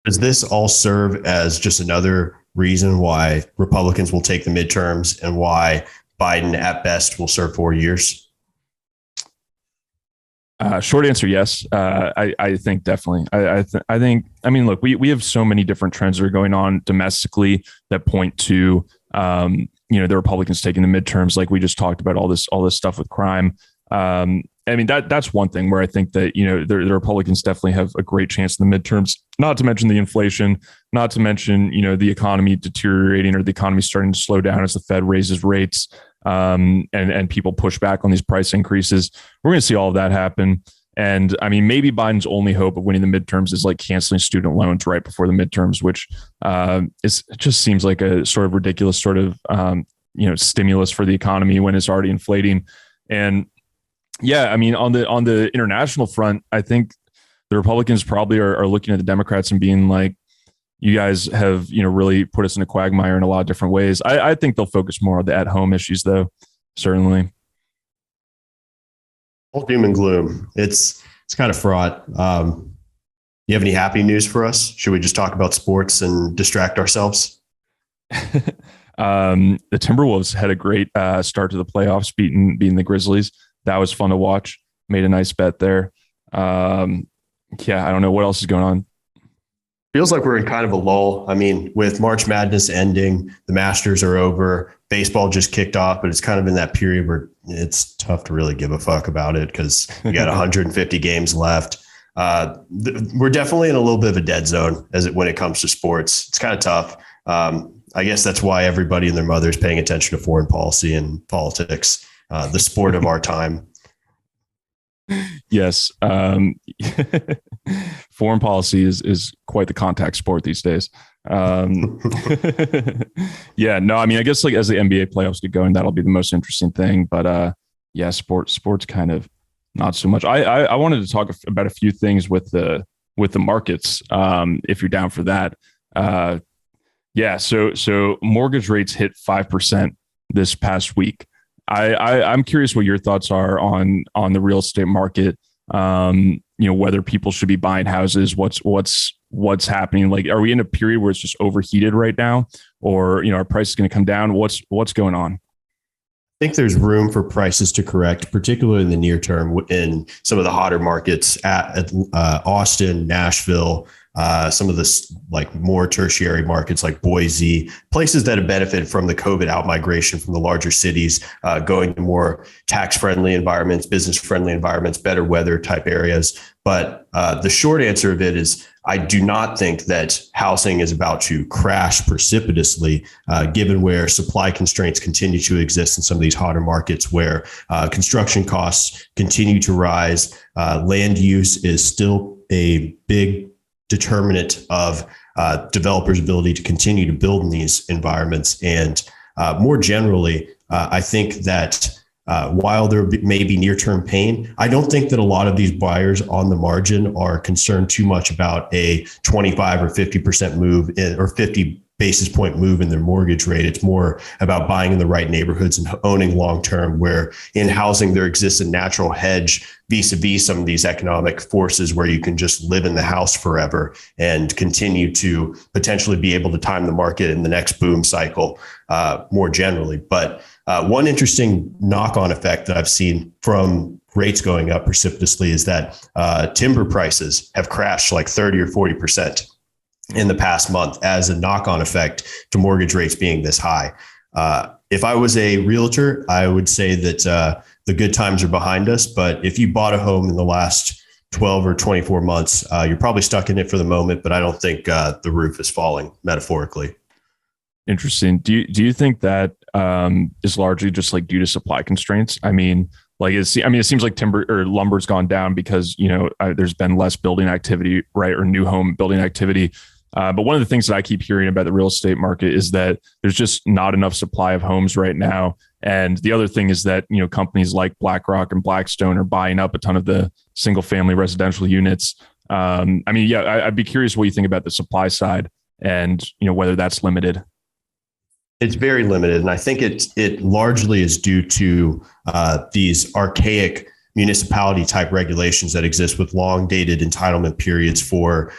Does this all serve as just another reason why Republicans will take the midterms and why Biden at best will serve 4 years? Short answer, yes. I think definitely. I think. Look, we have so many different trends that are going on domestically that point to, the Republicans taking the midterms. Like we just talked about all this stuff with crime. And I mean, that's one thing where I think that, the Republicans definitely have a great chance in the midterms, not to mention the inflation, not to mention, the economy deteriorating or the economy starting to slow down as the Fed raises rates, and people push back on these price increases. We're going to see all of that happen. And I mean, maybe Biden's only hope of winning the midterms is like canceling student loans right before the midterms, which it just seems like a sort of ridiculous sort of, stimulus for the economy when it's already inflating. And yeah, I mean, on the international front, I think the Republicans probably are looking at the Democrats and being like, you guys have, really put us in a quagmire in a lot of different ways. I think they'll focus more on the at-home issues, though, certainly. All doom and gloom. It's kind of fraught. You have any happy news for us? Should we just talk about sports and distract ourselves? The Timberwolves had a great start to the playoffs, beating the Grizzlies. That was fun to watch. Made a nice bet there. I don't know what else is going on. Feels like we're in kind of a lull. I mean, with March Madness ending, the Masters are over, baseball just kicked off, but it's kind of in that period where it's tough to really give a fuck about it because you got 150 games left. We're definitely in a little bit of a dead zone when it comes to sports. It's kind of tough. I guess that's why everybody and their mother is paying attention to foreign policy and politics, the sport of our time. Yes. Foreign policy is quite the contact sport these days. I guess like as the NBA playoffs get going, that'll be the most interesting thing. But sports kind of not so much. I wanted to talk about a few things with the markets. If you're down for that. So mortgage rates hit 5% this past week. I'm curious what your thoughts are on the real estate market. Whether people should be buying houses, what's happening. Like, are we in a period where it's just overheated right now, or are prices going to come down? What's going on? I think there's room for prices to correct, particularly in the near term in some of the hotter markets at Austin, Nashville, some of the like more tertiary markets like Boise, places that have benefited from the COVID outmigration from the larger cities, going to more tax-friendly environments, business-friendly environments, better weather type areas. But the short answer of it is I do not think that housing is about to crash precipitously, given where supply constraints continue to exist in some of these hotter markets where construction costs continue to rise. Land use is still a big determinant of developers' ability to continue to build in these environments. And more generally, I think that while there may be near-term pain, I don't think that a lot of these buyers on the margin are concerned too much about a 25 or 50% move or 50 basis point move in their mortgage rate. It's more about buying in the right neighborhoods and owning long-term, where in housing there exists a natural hedge vis-a-vis some of these economic forces where you can just live in the house forever and continue to potentially be able to time the market in the next boom cycle more generally. But one interesting knock-on effect that I've seen from rates going up precipitously is that timber prices have crashed like 30 or 40% in the past month as a knock-on effect to mortgage rates being this high. If I was a realtor, I would say that the good times are behind us. But if you bought a home in the last 12 or 24 months, you're probably stuck in it for the moment, but I don't think the roof is falling metaphorically. Interesting. Do you think that is largely just like due to supply constraints? I mean, it seems like timber or lumber's gone down because, there's been less building activity, right? Or new home building activity. But one of the things that I keep hearing about the real estate market is that there's just not enough supply of homes right now. And the other thing is that, companies like BlackRock and Blackstone are buying up a ton of the single family residential units. I'd be curious what you think about the supply side and, whether that's limited. It's very limited. And I think it largely is due to these archaic municipality type regulations that exist with long dated entitlement periods for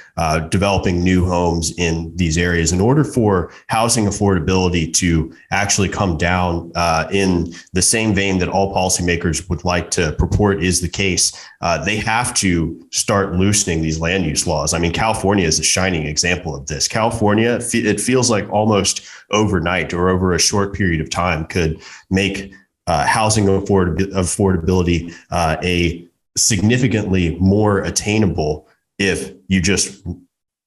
developing new homes in these areas. In order for housing affordability to actually come down in the same vein that all policymakers would like to purport is the case, they have to start loosening these land use laws. I mean, California is a shining example of this. California, it feels like almost overnight or over a short period of time could make housing affordability a significantly more attainable if you just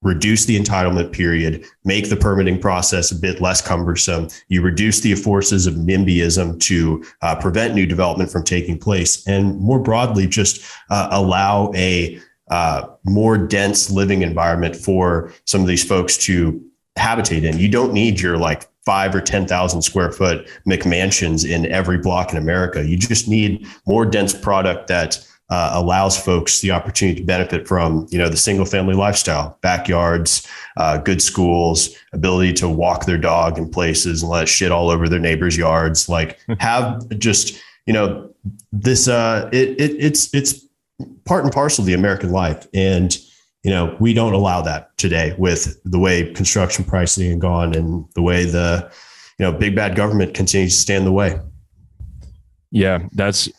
reduce the entitlement period, make the permitting process a bit less cumbersome. You reduce the forces of NIMBYism to prevent new development from taking place, and more broadly, just allow a more dense living environment for some of these folks to habitate in. You don't need your like 5 or 10,000 square foot McMansions in every block in America. You just need more dense product that allows folks the opportunity to benefit from, the single family lifestyle, backyards, good schools, ability to walk their dog in places and let shit all over their neighbors' yards. Like have just, this, it's part and parcel of the American life. And, we don't allow that today with the way construction pricing has gone and the way the, big bad government continues to stand in the way. Yeah, that's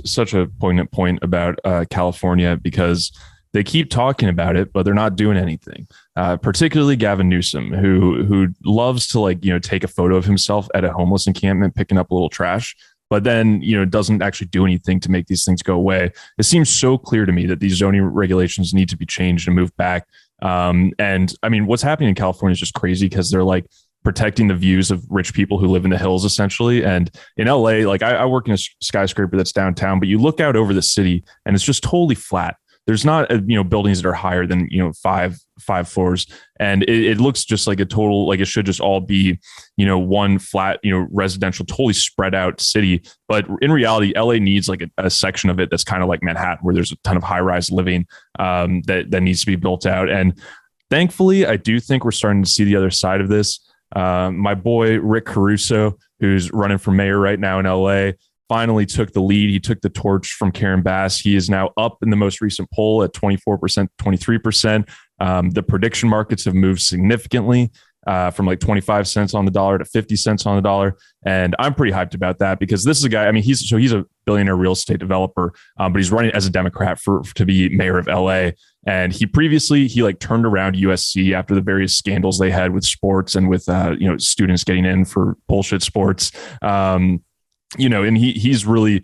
such a poignant point about California, because they keep talking about it, but they're not doing anything. Particularly Gavin Newsom, who loves to take a photo of himself at a homeless encampment picking up a little trash, but then doesn't actually do anything to make these things go away. It seems so clear to me that these zoning regulations need to be changed and moved back. And I mean, what's happening in California is just crazy, because they're protecting the views of rich people who live in the hills, essentially. And in LA, I work in a skyscraper that's downtown, but you look out over the city and it's just totally flat. There's not, buildings that are higher than, five floors. And it looks just like a total, it should just all be, one flat, residential, totally spread out city. But in reality, LA needs a section of it that's kind of like Manhattan, where there's a ton of high rise living that needs to be built out. And thankfully, I do think we're starting to see the other side of this. My boy, Rick Caruso, who's running for mayor right now in LA, finally took the lead. He took the torch from Karen Bass. He is now up in the most recent poll at 24%, 23%. The prediction markets have moved significantly from 25 cents on the dollar to 50 cents on the dollar. And I'm pretty hyped about that, because this is a guy, he's a billionaire real estate developer, but he's running as a Democrat to be mayor of LA. And he previously turned around USC after the various scandals they had with sports and with students getting in for bullshit sports. And he's really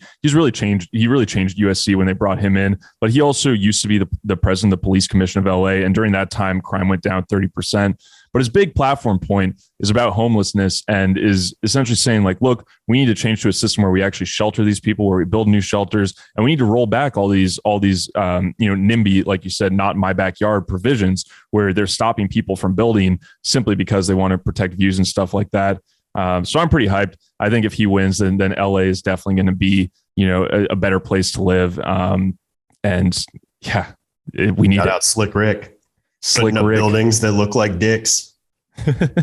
changed. He really changed USC when they brought him in. But he also used to be the president of the police commission of LA. And during that time, crime went down 30%. But his big platform point is about homelessness, and is essentially saying look, we need to change to a system where we actually shelter these people, where we build new shelters, and we need to roll back all these NIMBY, like you said, not in my backyard provisions, where they're stopping people from building simply because they want to protect views and stuff like that. So I'm pretty hyped. I think if he wins, then LA is definitely going to be, a better place to live. And yeah, we need out Slick Rick. Putting up buildings that look like dicks. The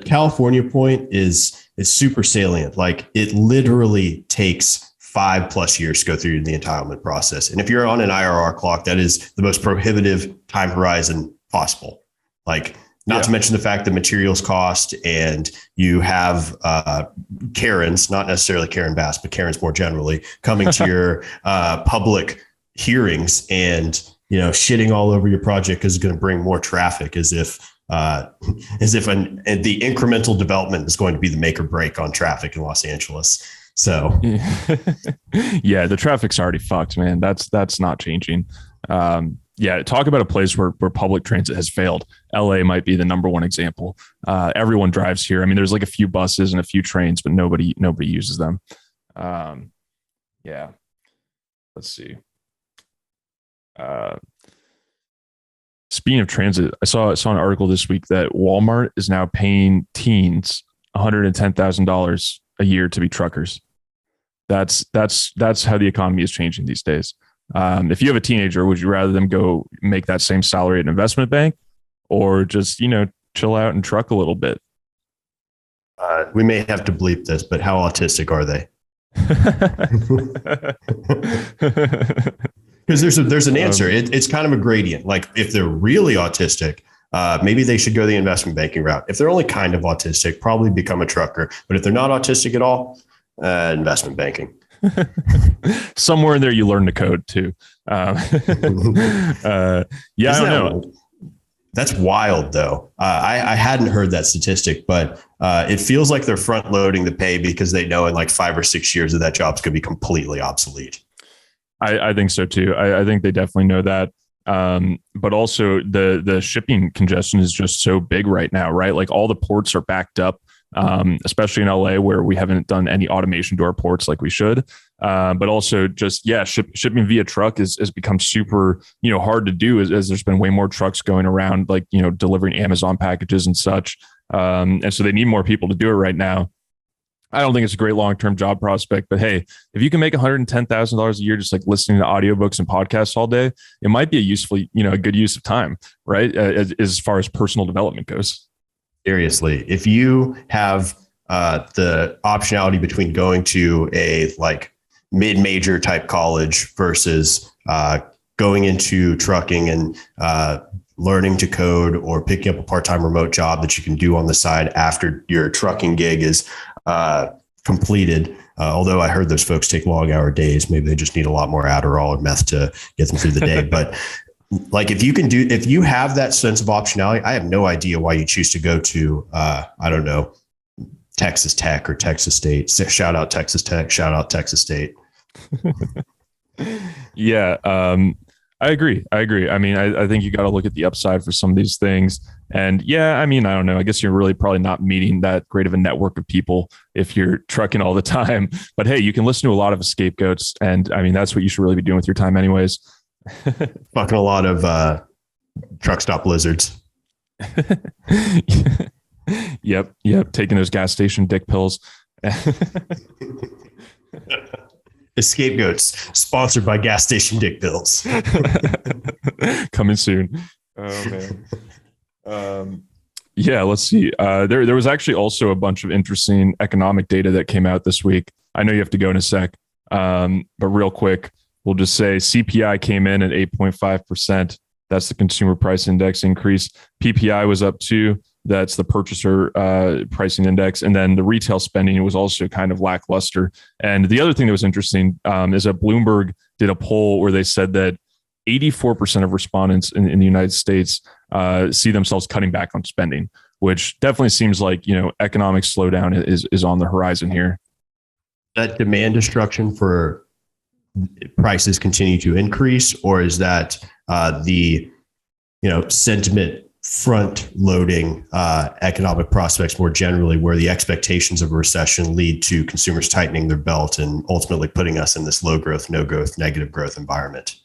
California point is super salient. It literally takes 5+ years to go through the entitlement process. And if you're on an IRR clock, that is the most prohibitive time horizon possible. Not to mention the fact that materials cost, and you have Karens, not necessarily Karen Bass, but Karens more generally, coming to your public hearings and shitting all over your project because it's going to bring more traffic, as if the incremental development is going to be the make or break on traffic in Los Angeles. So yeah, the traffic's already fucked, man. That's not changing. Talk about a place where public transit has failed. LA might be the number one example. Everyone drives here. There's a few buses and a few trains, but nobody uses them. Let's see. Speaking of transit, I saw an article this week that Walmart is now paying teens $110,000 a year to be truckers. That's how the economy is changing these days. If you have a teenager, would you rather them go make that same salary at an investment bank, or just chill out and truck a little bit? We may have to bleep this, but how autistic are they? Because there's an answer. It's kind of a gradient. If they're really autistic, maybe they should go the investment banking route. If they're only kind of autistic, probably become a trucker. But if they're not autistic at all, investment banking. Somewhere in there, you learn to code too. I don't know. That's wild, though. I hadn't heard that statistic, but It feels like they're front loading the pay because they know in like 5 or 6 years that job's going to be completely obsolete. I think so too. I think they definitely know that. But also the shipping congestion is just so big right now, right? Like all the ports are backed up, especially in LA where we haven't done any automation to our ports like we should. But also just, shipping via truck has become super, hard to do as there's been way more trucks going around, like, delivering Amazon packages and such. And so they need more people to do it right now. I don't think it's a great long-term job prospect, but hey, if you can make $110,000 a year just like listening to audiobooks and podcasts all day, it might be a useful, a good use of time, right? As far as personal development goes. Seriously, if you have the optionality between going to a like mid-major type college versus going into trucking and learning to code or picking up a part-time remote job that you can do on the side after your trucking gig is completed. Although I heard those folks take long hour days, maybe they just need a lot more Adderall and meth to get them through the day. But like if you have that sense of optionality, I have no idea why you choose to go to, I don't know, Texas Tech or Texas State. Shout out Texas Tech, shout out Texas State. Yeah. I agree. I mean, I think you got to look at the upside for some of these things. And yeah, I mean, I don't know. I guess you're really probably not meeting that great of a network of people if you're trucking all the time. But hey, you can listen to a lot of scapegoats. And I mean, that's what you should really be doing with your time anyways. Fucking a lot of truck stop lizards. Yep. Taking those gas station dick pills. Scapegoats, sponsored by gas station dick pills. Coming soon. Oh man. Yeah, let's see. There was actually also a bunch of interesting economic data that came out this week. I know you have to go in a sec, but real quick, we'll just say CPI came in at 8.5%. That's the consumer price index increase. PPI was up 2%. That's the purchaser pricing index. And then the retail spending was also kind of lackluster. And the other thing that was interesting is that Bloomberg did a poll where they said that 84% of respondents in the United States see themselves cutting back on spending, which definitely seems like, economic slowdown is on the horizon here. That demand destruction for prices continue to increase, or is that the sentiment front loading economic prospects more generally, where the expectations of a recession lead to consumers tightening their belt and ultimately putting us in this low growth, no growth, negative growth environment?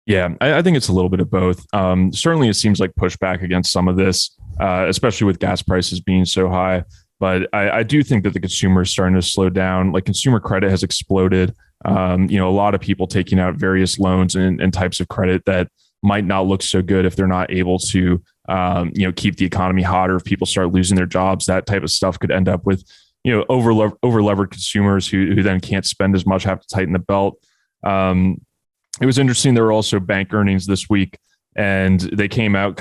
Yeah, I think it's a little bit of both. Certainly, it seems like pushback against some of this, especially with gas prices being so high. But I do think that the consumer is starting to slow down. Like consumer credit has exploded. A lot of people taking out various loans and types of credit that might not look so good if they're not able to, keep the economy hot, or if people start losing their jobs. That type of stuff could end up with, over levered consumers who then can't spend as much, have to tighten the belt. It was interesting. There were also bank earnings this week, and they came out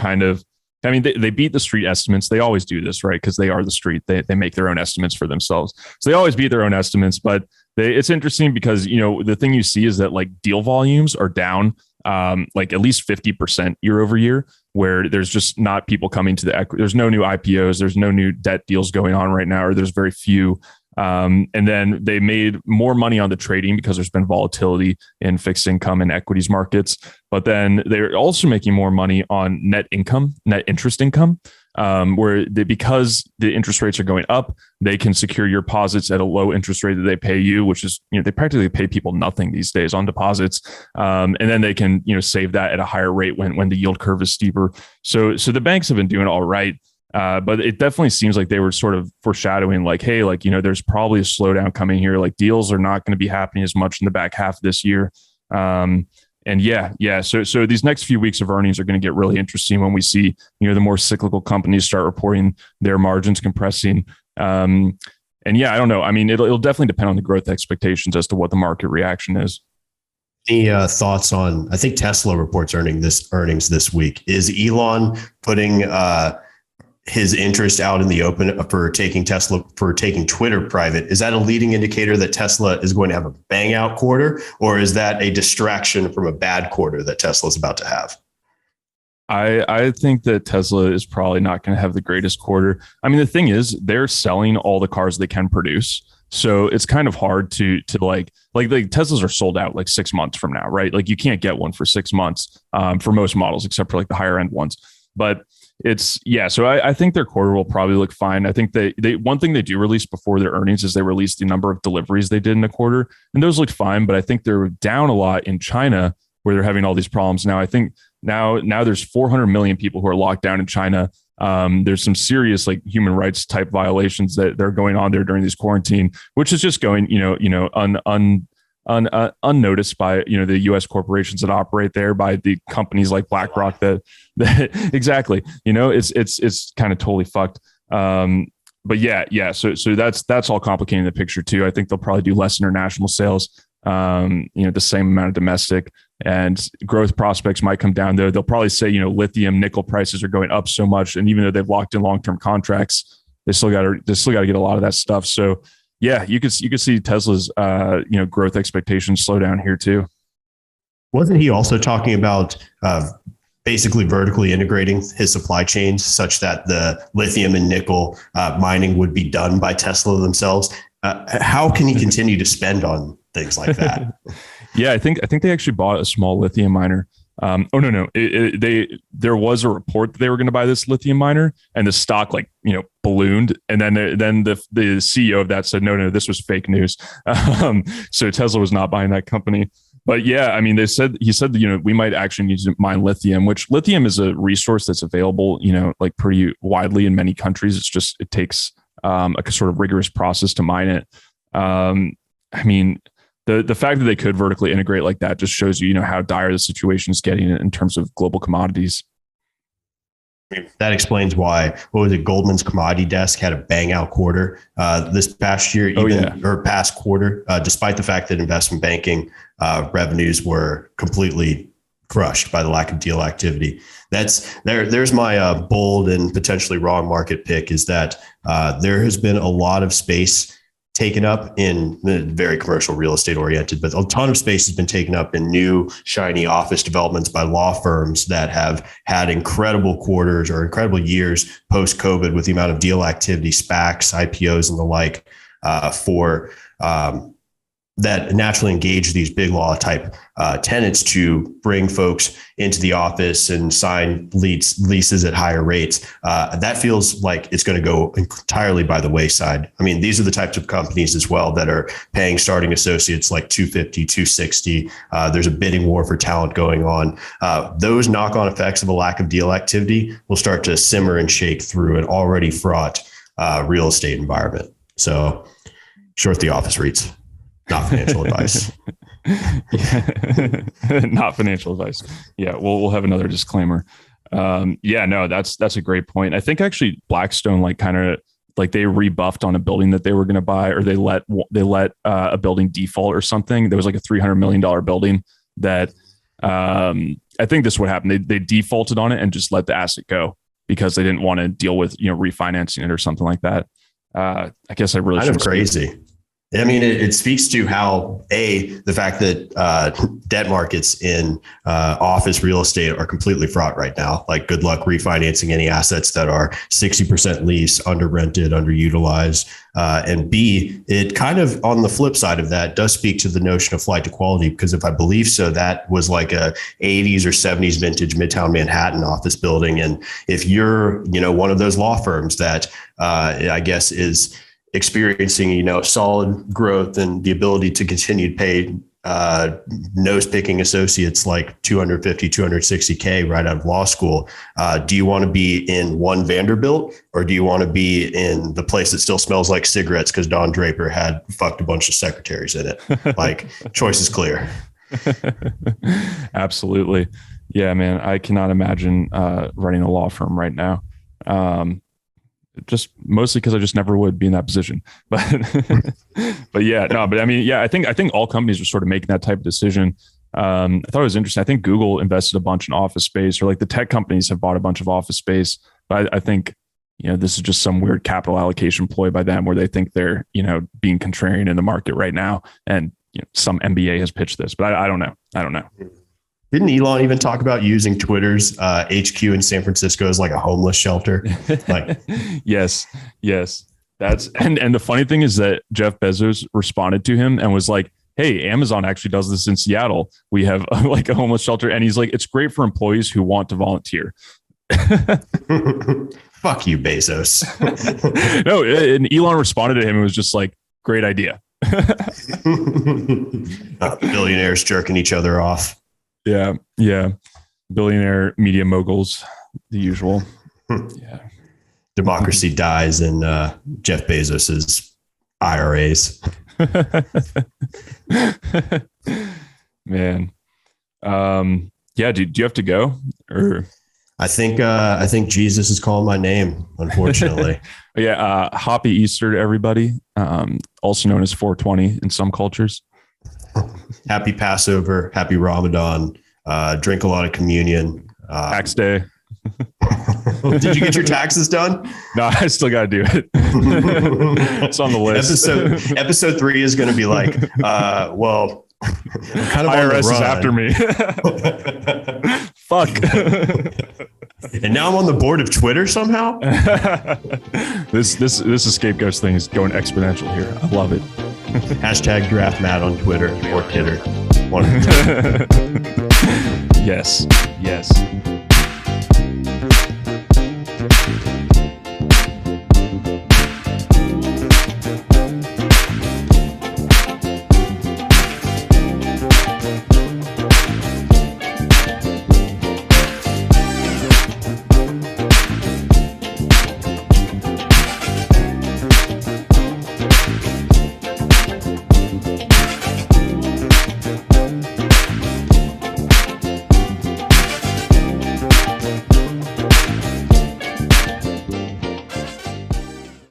they beat the street estimates. They always do this, right? Because they are the street. They make their own estimates for themselves. So they always beat their own estimates. But it's interesting because, the thing you see is that like deal volumes are down like at least 50% year over year, where there's just not people coming to the equity. There's no new IPOs. There's no new debt deals going on right now, or there's very few. And then they made more money on the trading because there's been volatility in fixed income and equities markets. But then they're also making more money on net interest income, because the interest rates are going up, they can secure your deposits at a low interest rate that they pay you, which is, they practically pay people nothing these days on deposits. And then they can, save that at a higher rate when the yield curve is steeper. So the banks have been doing all right. But it definitely seems like they were sort of foreshadowing like, hey, like, there's probably a slowdown coming here. Like deals are not going to be happening as much in the back half of this year. And yeah. So these next few weeks of earnings are going to get really interesting when we see, the more cyclical companies start reporting their margins compressing. And yeah, I don't know. I mean, it'll definitely depend on the growth expectations as to what the market reaction is. Any thoughts on, I think Tesla reports earnings this week. Is Elon putting his interest out in the open for taking Twitter private? Is that a leading indicator that Tesla is going to have a bang out quarter, or is that a distraction from a bad quarter that Tesla is about to have? I think that Tesla is probably not going to have the greatest quarter. I mean, the thing is, they're selling all the cars they can produce. So it's kind of hard to like Teslas are sold out like 6 months from now, right? Like you can't get one for 6 months for most models, except for like the higher end ones. But so I think their quarter will probably look fine. I think they one thing they do release before their earnings is they release the number of deliveries they did in a quarter, and those looked fine. But I think they're down a lot in China, where they're having all these problems now. I think now there's 400 million people who are locked down in China. There's some serious like human rights type violations that they're going on there during this quarantine, which is just going, unnoticed by the U.S. corporations that operate there, by the companies like BlackRock that exactly, it's kind of totally fucked. But yeah. So that's all complicating the picture too. I think they'll probably do less international sales, the same amount of domestic, and growth prospects might come down there. They'll probably say, lithium, nickel prices are going up so much, and even though they've locked in long-term contracts, they still got to get a lot of that stuff. So yeah, you could see Tesla's growth expectations slow down here too. Wasn't he also talking about basically vertically integrating his supply chains such that the lithium and nickel mining would be done by Tesla themselves? How can he continue to spend on things like that? Yeah, I think they actually bought a small lithium miner. There was a report that they were going to buy this lithium miner, and the stock ballooned, and then the CEO of that said no, this was fake news. So Tesla was not buying that company. But yeah, I mean, he said we might actually need to mine lithium, which lithium is a resource that's available like pretty widely in many countries. It takes a sort of rigorous process to mine it. I mean, the fact that they could vertically integrate like that just shows you, how dire the situation is getting in terms of global commodities. That explains why, Goldman's commodity desk had a bang out quarter this past year, or past quarter, despite the fact that investment banking revenues were completely crushed by the lack of deal activity. There's my bold and potentially wrong market pick, is that there has been a lot of space taken up in very commercial real estate oriented, but a ton of space has been taken up in new shiny office developments by law firms that have had incredible quarters or incredible years post COVID with the amount of deal activity, SPACs, IPOs, and the like for that naturally engage these big law type tenants to bring folks into the office and sign leases at higher rates. That feels like it's going to go entirely by the wayside. I mean, these are the types of companies as well that are paying starting associates like $250, $260. There's a bidding war for talent going on. Those knock-on effects of a lack of deal activity will start to simmer and shake through an already fraught real estate environment. So short the office REITs. Not financial advice. Not financial advice. Yeah, we'll have another disclaimer. That's a great point. I think actually Blackstone they rebuffed on a building that they were going to buy, or they let a building default or something. There was like a $300 million building that I think this would happen. They defaulted on it and just let the asset go because they didn't want to deal with refinancing it or something like that. I guess I really kind of crazy. I mean, it speaks to how the fact that debt markets in office real estate are completely fraught right now. Like, good luck refinancing any assets that are 60% leased, under rented, underutilized. And B, it kind of, on the flip side of that, does speak to the notion of flight to quality, because if I believe so, that was like a 80s or 70s vintage Midtown Manhattan office building. And if you're, one of those law firms that I guess is experiencing, solid growth and the ability to continue to pay nose picking associates like $250, $260K right out of law school. Do you want to be in one Vanderbilt, or do you want to be in the place that still smells like cigarettes because Don Draper had fucked a bunch of secretaries in it? Like, choice is clear. Absolutely. Yeah, man. I cannot imagine running a law firm right now. Just mostly because I just never would be in that position. But I think all companies are sort of making that type of decision. I thought it was interesting. I think Google invested a bunch in office space, or like the tech companies have bought a bunch of office space. But I think, this is just some weird capital allocation ploy by them where they think they're, being contrarian in the market right now. And some MBA has pitched this, but I don't know. Didn't Elon even talk about using Twitter's HQ in San Francisco as like a homeless shelter? Like, yes. That's and the funny thing is that Jeff Bezos responded to him and was like, hey, Amazon actually does this in Seattle. We have like a homeless shelter. And he's like, it's great for employees who want to volunteer. fuck you, Bezos. No, and Elon responded to him and was just like, great idea. Billionaires jerking each other off. Yeah. Billionaire media moguls, the usual. Yeah. Democracy dies in Jeff Bezos's IRAs. Man. Yeah. Do you have to go or? I think Jesus is calling my name, unfortunately. Yeah. Happy Easter to everybody. Also known as 420 in some cultures. Happy Passover. Happy Ramadan. Drink a lot of communion. Tax day. Did you get your taxes done? No, I still got to do it. It's on the list. Episode 3 is going to be like, well, I'm kind of IRS is after me. Fuck. And now I'm on the board of Twitter somehow. This scapegoats thing is going exponential here. I love it. Hashtag draft Matt on Twitter or Titter. Yes.